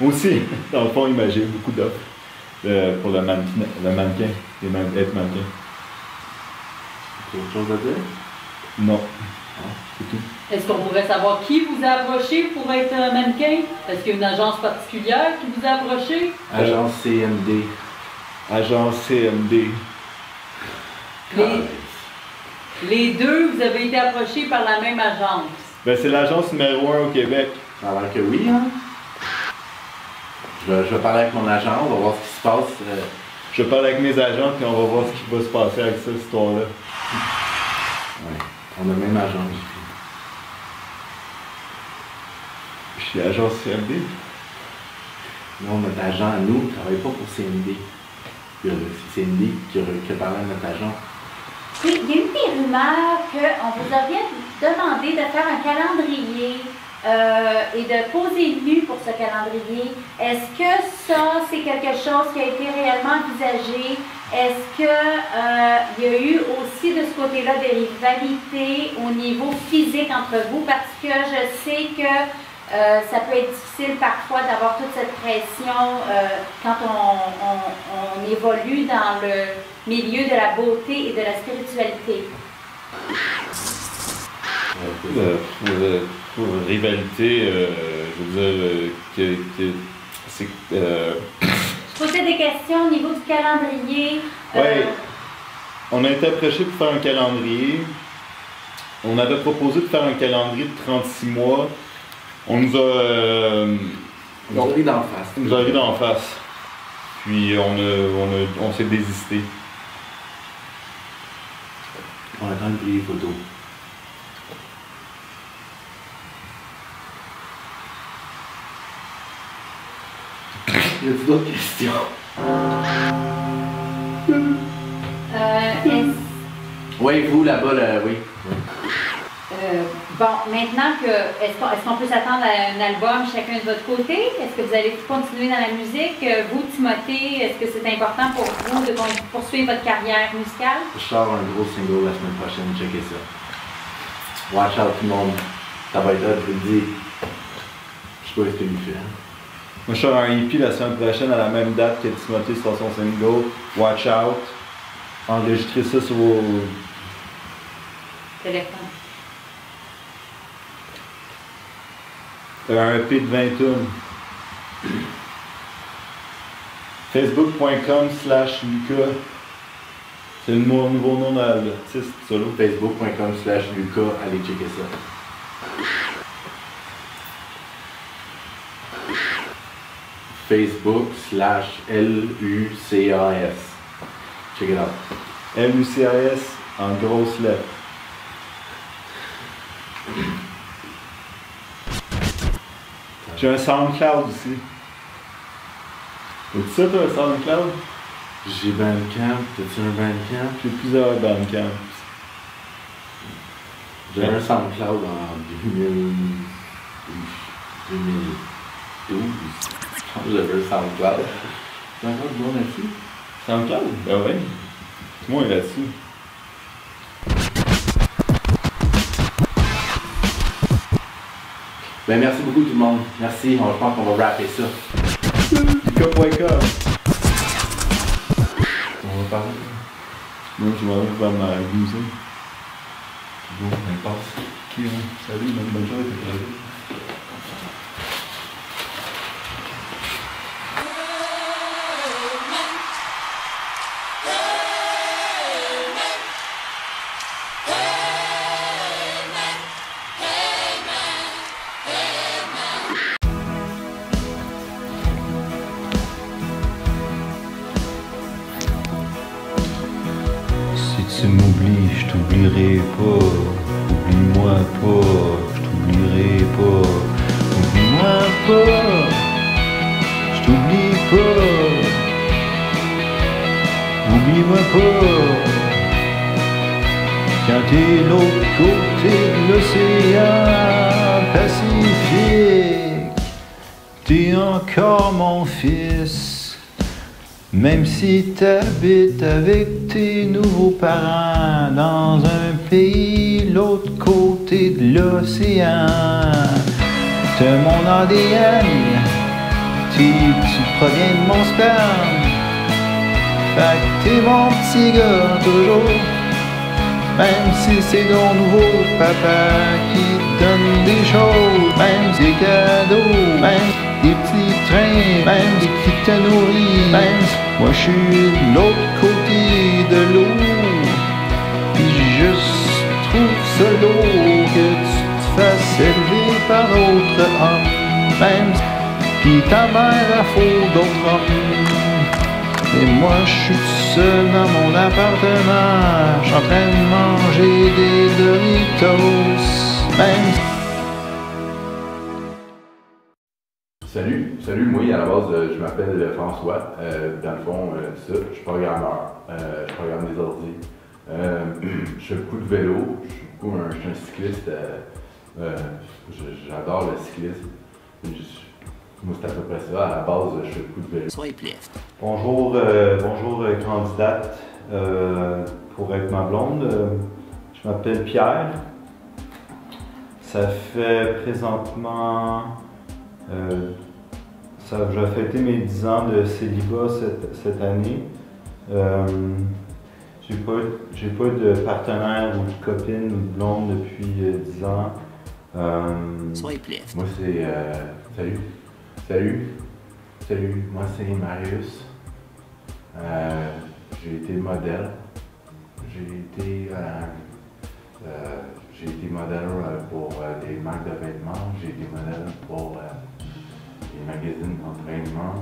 moi aussi, dans le fond, j'ai beaucoup d'offres pour le mannequin, être mannequin. Tu as autre chose à dire? Non. C'est tout. Est-ce qu'on pourrait savoir qui vous a approché pour être mannequin? Est-ce qu'il y a une agence particulière qui vous a approché? Agence CMD. Agence CMD. Les deux, vous avez été approchés par la même agence? Ben, c'est l'agence numéro 1 au Québec. Ça a l'air que oui, hein? Je vais parler avec mon agent, on va voir ce qui se passe. Je vais parler avec mes agents, puis on va voir ce qui va se passer avec cette histoire-là. Oui, on a le même agent. Je suis agence CMD. Non, notre agent à nous ne travaille pas pour CMD. C'est CMD qui a parlé à notre agent. Oui, il y a eu des rumeurs qu'on vous aurait demandé de faire un calendrier et de poser nu pour ce calendrier. Est-ce que ça, c'est quelque chose qui a été réellement envisagé? Est-ce qu'il y a eu aussi de ce côté-là des rivalités au niveau physique entre vous? Parce que je sais que ça peut être difficile parfois d'avoir toute cette pression quand on évolue dans le milieu de la beauté et de la spiritualité. Pour rivalité, je veux dire que c'est... Je posais des questions au niveau du calendrier. Oui, on a été approché pour faire un calendrier. On avait proposé de faire un calendrier de 36 mois. On nous a... nous a ri d'en face. On nous a ri d'en face. Puis on s'est désisté. On attend de payer les photos. Y a-t-il d'autres questions? Oui, vous là-bas, oui. Bon, maintenant est-ce qu'on peut s'attendre à un album chacun de votre côté? Est-ce que vous allez continuer dans la musique? Vous, Timothée, est-ce que c'est important pour vous de poursuivre votre carrière musicale? Je sors un gros single la semaine prochaine, checkez ça. Watch out tout le monde. Ça va être là, je vous le dis. Je sais pas ce que lui fait. Moi, je sors un EP la semaine prochaine à la même date que Timothée sort son single. Watch out. Enregistrez ça sur vos téléphones. Un EP de 20 tonnes. Facebook.com/Lucas. C'est le nouveau nom de l'artiste solo. Facebook.com/Lucas, allez checker ça. Facebook/LUCAS. Check it out. LUCAS en grosses lettres. J'ai un SoundCloud aussi. As-tu ça, toi, un SoundCloud? J'ai Bandcamp. T'as-tu un Bandcamp? J'ai plusieurs Bandcamp. J'ai un SoundCloud en 2012. J'avais un SoundCloud. C'est encore du bon là-dessus? SoundCloud? Ben oui. Moi, il est là-dessus. Ben merci beaucoup tout le monde. Merci, je pense qu'on va rapper ça. Lucas.com. On va parler. Moi, je m'en vais faire ma musique. Bon, on passe. Ok, salut, bonne journée. Si tu m'oublies, je t'oublierai pas. Oublie-moi pas, je t'oublierai pas. Oublie-moi pas, je t'oublie pas. Oublie-moi pas. Quand t'es de l'autre côté de l'océan Pacifique, t'es encore mon fils. Même si t'habites avec tes nouveaux parents dans un pays l'autre côté de l'océan, t'as mon ADN, tu proviens de mon sperme, fait que t'es mon petit gars toujours. Même si c'est ton nouveau papa qui te donne des choses, même des cadeaux, même des petits trains, même qui te nourrit, même moi je suis de l'autre côté de l'eau. Pis je trouve ça lourd que tu te fasses élever par d'autres hommes, même pis ta mère a faux d'autres hommes. Et moi je suis tout seul dans mon appartement, je suis en train de manger des Doritos, même. Salut, moi à la base je m'appelle François, dans le fond je suis programmeur, je programme des ordi, je fais beaucoup de vélo, je suis un cycliste, j'adore le cyclisme, moi c'est à peu près ça, à la base je fais beaucoup de vélo. Bonjour, candidate pour être ma blonde. Je m'appelle Pierre. Ça fait présentement... j'ai fêté mes 10 ans de célibat cette année. J'ai pas eu de partenaire ou de copine ou de blonde depuis 10 ans. Moi c'est... Salut, moi c'est Marius. J'ai été modèle. J'ai été modèle pour des marques de vêtements. J'ai été modèle pour des magazines d'entraînement.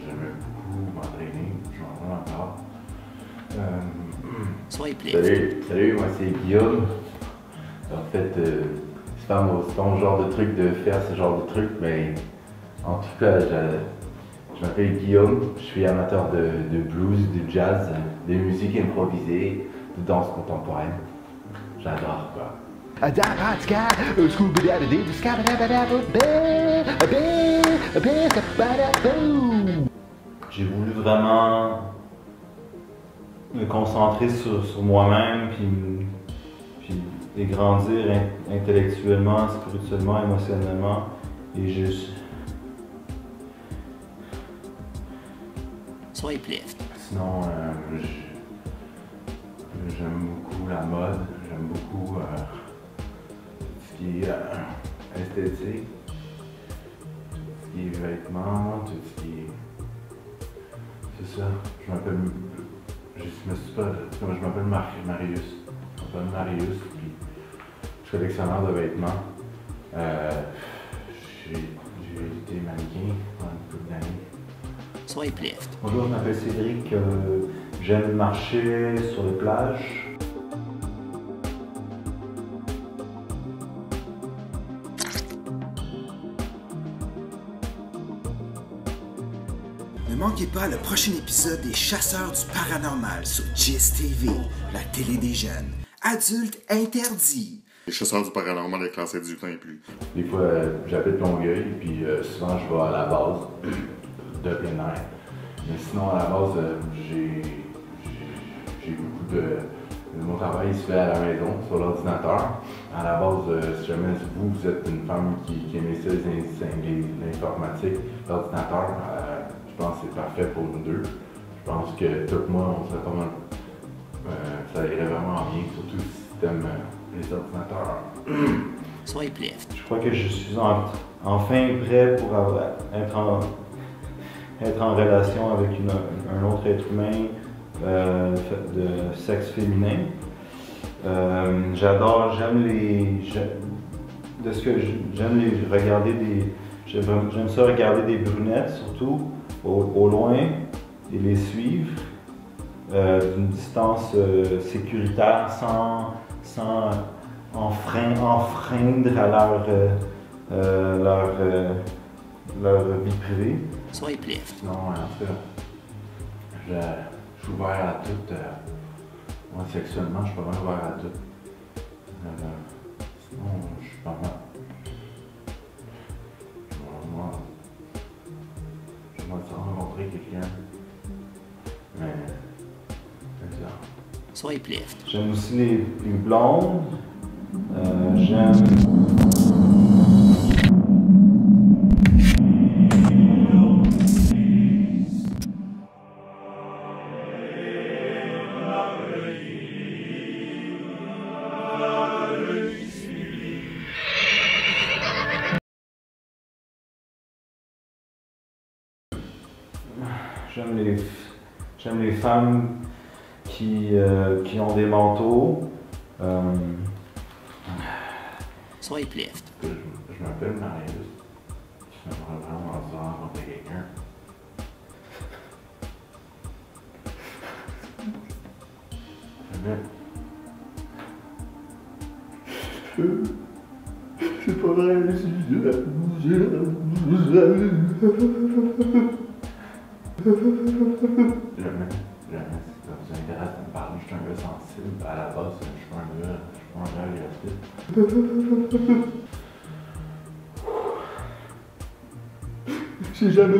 J'aimais beaucoup m'entraîner. Je m'entraîne encore. Salut, moi c'est Guillaume. En fait, c'est pas mon genre de truc de faire ce genre de truc, mais en tout cas, je m'appelle Guillaume, je suis amateur de blues, de jazz, de musique improvisée, de danse contemporaine. J'adore quoi. J'ai voulu vraiment me concentrer sur moi-même puis grandir intellectuellement, spirituellement, émotionnellement et juste... Sinon, j'aime beaucoup la mode, j'aime beaucoup ce qui est esthétique. qui est vêtements, tout ce qui est... C'est ça, je m'appelle... Je m'appelle Marius. Je m'appelle Marius, puis je suis collectionneur de vêtements. J'ai été mannequin pendant une couple d'années. Swipe left. Bonjour, je m'appelle Cédric. J'aime marcher sur les plages. Ne manquez pas le prochain épisode des Chasseurs du Paranormal sur GIS TV, la télé des jeunes. Adultes interdits. Les Chasseurs du Paranormal est classé 18 ans et plus. Des fois, j'habite Longueuil, puis souvent je vais à la base de plein air. Mais sinon, à la base, j'ai beaucoup de... Mon travail se fait à la maison, sur l'ordinateur. À la base, si jamais vous êtes une femme qui aimait ça, l'informatique, l'ordinateur, je pense que c'est parfait pour nous deux. Je pense que tout moi, on serait pas mal... ça irait vraiment bien, surtout si tu aimes les ordinateurs. Swipe left. Je crois que je suis enfin prêt pour être en relation avec un autre être humain de sexe féminin. J'aime ça regarder des brunettes surtout au loin et les suivre d'une distance sécuritaire sans enfreindre à leur vie privée. Swipe left. Non, en tout cas, je suis ouvert à tout. Moi, sexuellement, je suis pas mal ouvert à tout. Sinon, je suis pas mal. Moi, j'aimerais rencontrer quelqu'un. Mais, c'est ça. Swipe left. J'aime aussi les blondes. J'aime... J'aime les femmes qui ont des manteaux. Swipe left. Je m'appelle Marius. J'aimerais vraiment ça rencontrer quelqu'un. C'est pas vrai, Jamais, ça vous intéresse de me parler, je suis un gars sensible. À la base, je suis pas un gars agressif. J'ai jamais...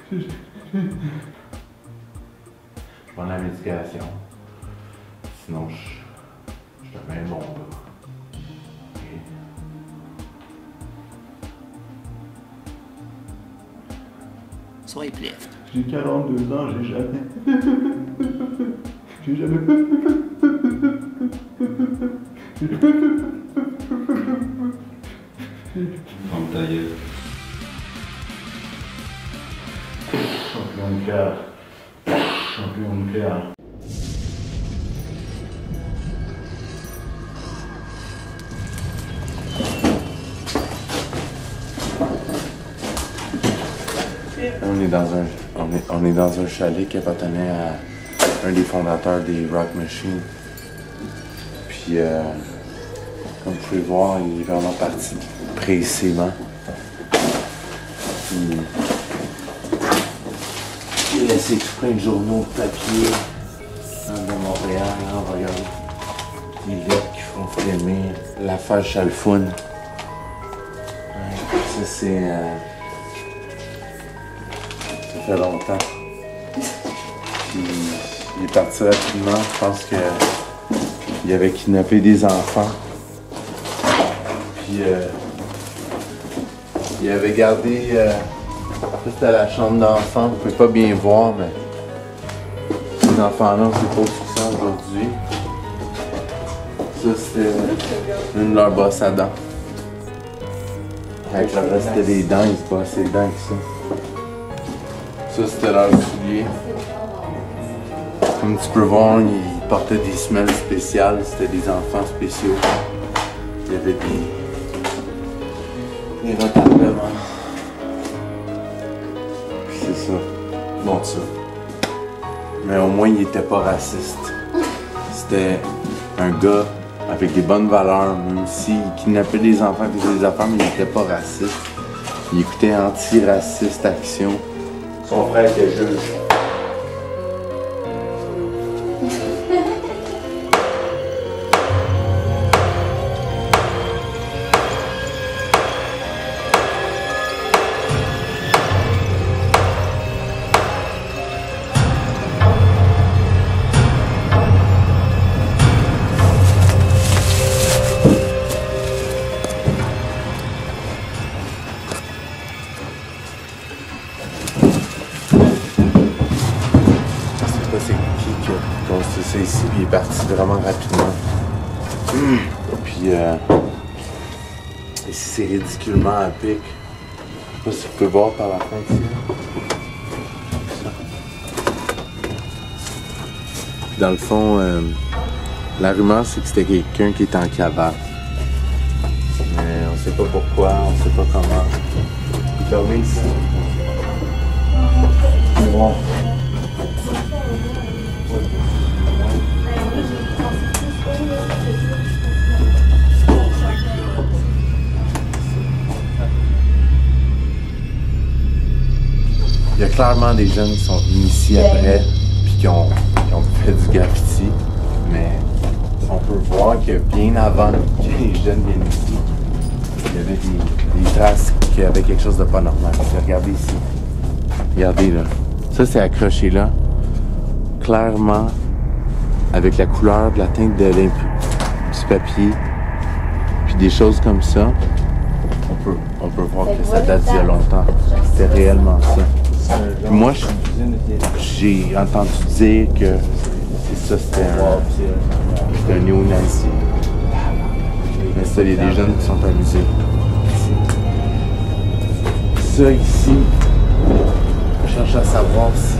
Je prends la médication. Sinon, je te mets bon gars. Swipe left. J'ai 42 ans, j'ai jamais... Ferme ta gueule. Champion de cœur. Champion de cœur. On est dans un chalet qui appartenait à un des fondateurs des Rock Machine. Puis, comme vous pouvez voir, il est vraiment parti précisément. Puis, il a laissé tout plein de journaux de papier de Montréal. Là, on regarde les lettres qui font frémir. L'affaire Chalfoun. Ouais, ça, c'est... ça fait longtemps. Puis, il est parti rapidement. Je pense qu'il avait kidnappé des enfants. Puis il avait gardé... ça, c'était la chambre d'enfants. Vous pouvez pas bien voir, mais... Ces enfants-là, c'est pas au succès aujourd'hui. Ça, Ça, c'était une de leurs brosses à dents. Avec le reste des dents, ils se brossaient les dents avec ça. Ça, c'était leur soulier. Comme tu peux voir, ils portaient des semelles spéciales. C'était des enfants spéciaux. Il y avait des retardements. Puis c'est ça. Bon, ça. Mais au moins, il était pas raciste. C'était un gars avec des bonnes valeurs, même s'il kidnappait des enfants et faisait des affaires, mais il était pas raciste. Il écoutait Anti-Raciste Action. Son frère était juge. C'est ici, puis il est parti vraiment rapidement. Puis ici, c'est ridiculement à pic. Je sais pas si vous pouvez voir par la fin ici. Puis dans le fond, la rumeur, c'est que c'était quelqu'un qui était en cavale. Mais on sait pas pourquoi, on sait pas comment. Fermé ici. C'est bon. Il y a clairement des jeunes qui sont venus ici après, puis qui ont fait du graffiti, mais on peut voir que bien avant que les jeunes viennent ici, il y avait des traces qu'il y avait quelque chose de pas normal. Regardez ici. Regardez là. Ça, c'est accroché là. Clairement, avec la couleur de la teinte de du papier, puis des choses comme ça, on peut voir que ça date d'il y a longtemps. C'était réellement ça. Puis moi, j'ai entendu dire que c'est ça, c'était un néo-nazi. Mais ça, il y a des jeunes qui sont amusés. Ça ici, je cherche à savoir si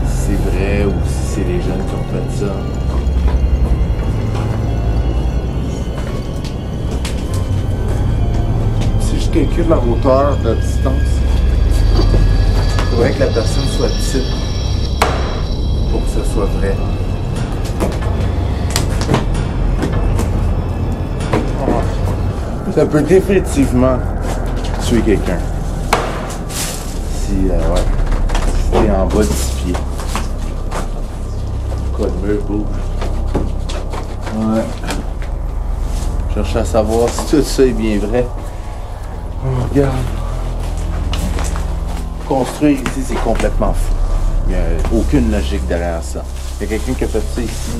c'est vrai ou si c'est les jeunes qui ont fait ça. Si je calcule la hauteur de la distance, il faudrait que la personne soit petite pour que ce soit vrai. Ça peut définitivement tuer quelqu'un. Si, ouais, si t'es en bas de 10 pieds. Quoi de mur bouge. Ouais. Je cherche à savoir si tout ça est bien vrai. Oh, regarde. Construire ici, c'est complètement fou. Il n'y a aucune logique derrière ça. Il y a quelqu'un qui a fait ça ici.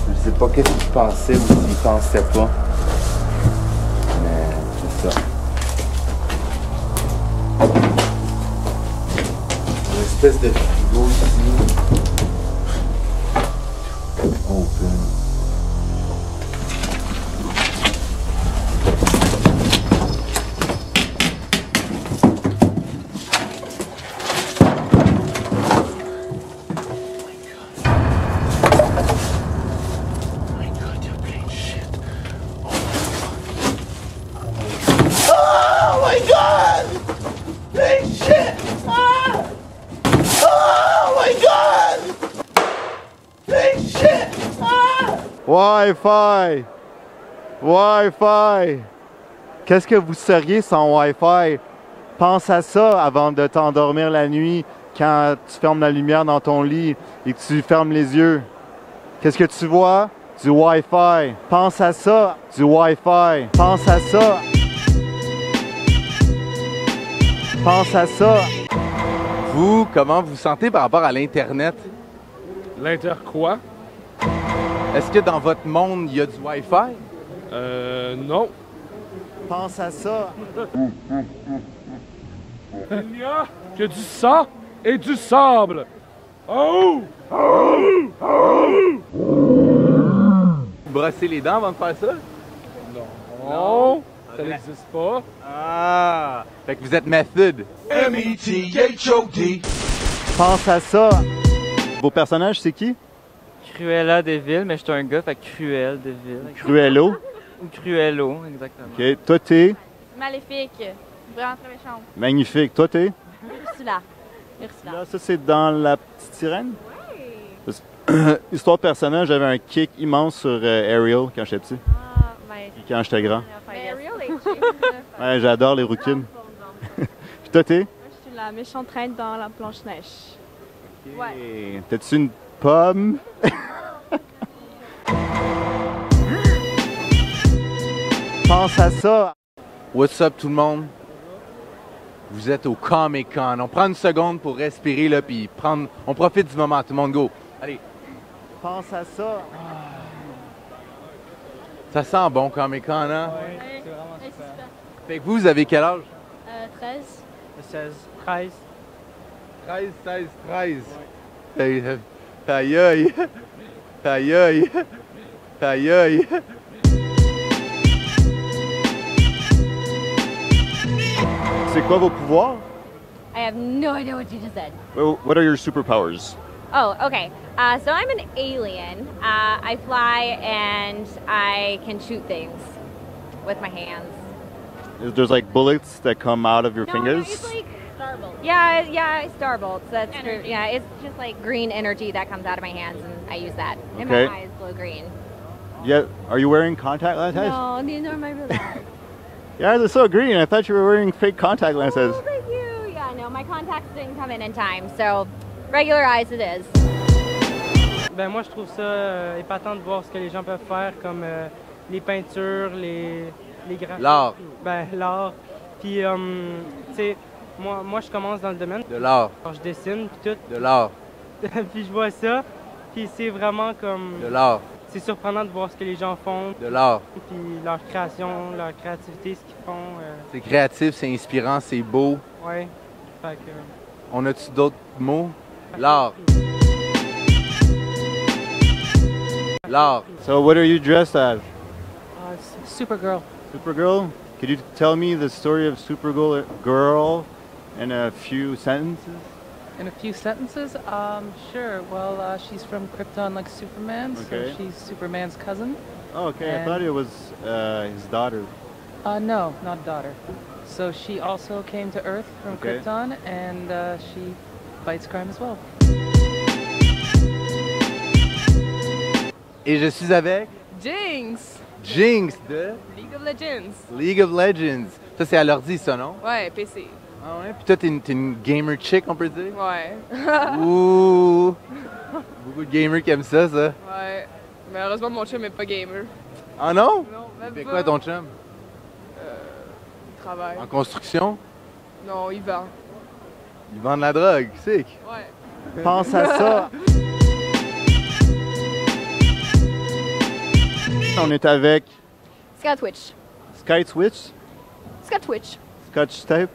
Je ne sais pas qu'est-ce qu'il pensait ou s'il pensait pas. Mais c'est ça. Une espèce de frigo ici. Open. Wi-Fi! Wi-Fi! Qu'est-ce que vous seriez sans Wi-Fi? Pense à ça avant de t'endormir la nuit quand tu fermes la lumière dans ton lit et que tu fermes les yeux. Qu'est-ce que tu vois? Du Wi-Fi. Pense à ça, du Wi-Fi. Pense à ça. Pense à ça. Vous, comment vous vous sentez par rapport à l'Internet? L'Inter quoi? Est-ce que dans votre monde, il y a du Wi-Fi? Non. Pense à ça. Il n'y a que du sang et du sable. Oh! Oh! Oh! brosser les dents avant de faire ça? Non, ça n'existe pas. Ah! Fait que vous êtes method. M-E-T-H-O-D. Pense à ça. Vos personnages, c'est qui? Cruella de Vil, mais je suis un gars, fait que Cruel de Vil. Cruello. Ou Cruello, exactement. OK. Toi, t'es Maléfique. Vraiment très méchante. magnifique. Toi, t'es? Ursula. Ursula. Là, ça, c'est dans La Petite Sirène? Histoire personnelle, j'avais un kick immense sur Ariel quand j'étais petit. Ah, ben. Et quand j'étais grand. Mais Ariel est cute. Ouais, j'adore les rouquines. Puis toi, t'es? Je suis la méchante reine dans la Blanche-Neige. Ouais. T'es-tu une pomme? Pense à ça. What's up tout le monde? Vous êtes au Comic-Con. On prend une seconde pour respirer là, puis on profite du moment. Tout le monde go. Allez. Pense à ça. Ça sent bon Comic-Con, hein? Oui, c'est vraiment super. Fait que vous avez quel âge? 13. 16, 13. 13, 16, 13. Aïe aïe. Aïe aïe. Aïe aïe. C'est quoi vos pouvoirs? I have no idea what you just said. What are your superpowers? Oh, okay. So I'm an alien. I fly and I can shoot things with my hands. There's like bullets that come out of your No, fingers? it's like starbolts. Yeah, starbolts. That's true. Yeah, it's just like green energy that comes out of my hands, and I use that. And Okay. my eyes glow green. Yeah. Are you wearing contact lenses? No, these are my real eyes. Yeah, they're so green. I thought you were wearing fake contact lenses. Oh, thank you. Yeah, no, my contacts didn't come in time, so regular eyes it is. Ben moi je trouve ça épatant de voir ce que les gens peuvent faire comme les peintures, les graphiques. L'art. Ben l'art. Puis tu sais moi je commence dans le domaine de l'art. Alors, je dessine puis tout. De l'art. Puis je vois ça, puis c'est vraiment comme De l'art. C'est surprenant de voir ce que les gens font. De l'art. Puis leur création, leur créativité, ce qu'ils font. C'est créatif, c'est inspirant, c'est beau. Ouais. Fait que On a-tu d'autres mots? L'art. L'art. So what are you dressed as? Supergirl. Supergirl? Could you tell me the story of Supergirl girl in a few sentences? In a few sentences, sure. Well, she's from Krypton like Superman, Okay. so she's Superman's cousin. Oh, okay. I And- thought it was his daughter. No, not daughter. So she also came to Earth from Okay. Krypton, and she fights crime as well. Et je suis avec Jinx! Jinx de League of Legends. League of Legends. Ça, c'est à l'ordi, ça, non? Ouais, PC. Ah ouais? Puis toi, t'es une gamer chick, on peut dire? Ouais. Ouh! Beaucoup de gamers qui aiment ça, ça. Ouais. Mais heureusement, mon chum est pas gamer. Ah non? Non, Il même fait pas. quoi, ton chum? Il travaille. En construction? Non, il vend. Il vend de la drogue, sick. Ouais. Pense à ça. On est avec Scott Twitch. Sky Switch, Scott Twitch. Scotch Tape.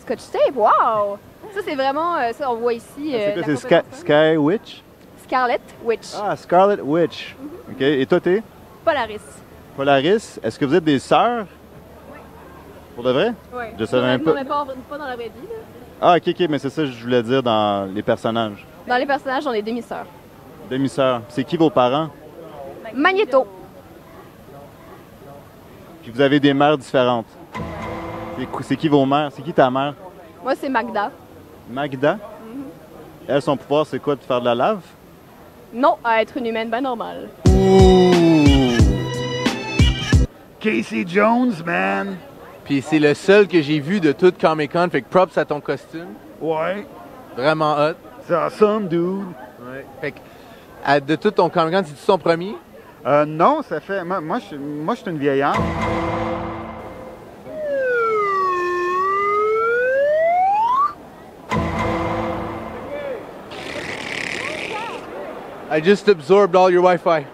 Scotch tape, wow! Ça, c'est vraiment, ça, on voit ici. C'est quoi, la c'est compétition. Sky Witch? Scarlet Witch. Ah, Scarlet Witch. OK. Et toi, t'es? Polaris. Polaris. Est-ce que vous êtes des sœurs? Oui. Pour de vrai? Oui. Je savais même pas. Non, mais pas dans la vraie vie, là. Ah, OK, mais c'est ça que je voulais dire dans les personnages. Dans les personnages, on est demi-sœurs. Demi-sœurs. C'est qui vos parents? Magneto. Puis vous avez des mères différentes. C'est qui vos mères? C'est qui ta mère? Moi, c'est Magda. Magda? Elle, son pouvoir, c'est quoi? De faire de la lave? Non, à être une humaine bien normale. Casey Jones, man! Puis c'est le seul que j'ai vu de toute Comic-Con, fait que props à ton costume. Ouais. Vraiment hot. C'est awesome, dude. Ouais. Fait que, de tout ton Comic-Con, c'est-tu ton premier? Non, ça fait... Moi, je suis une vieillarde. I just absorbed all your Wi-Fi.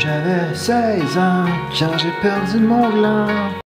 J'avais 16 ans quand j'ai perdu mon gland.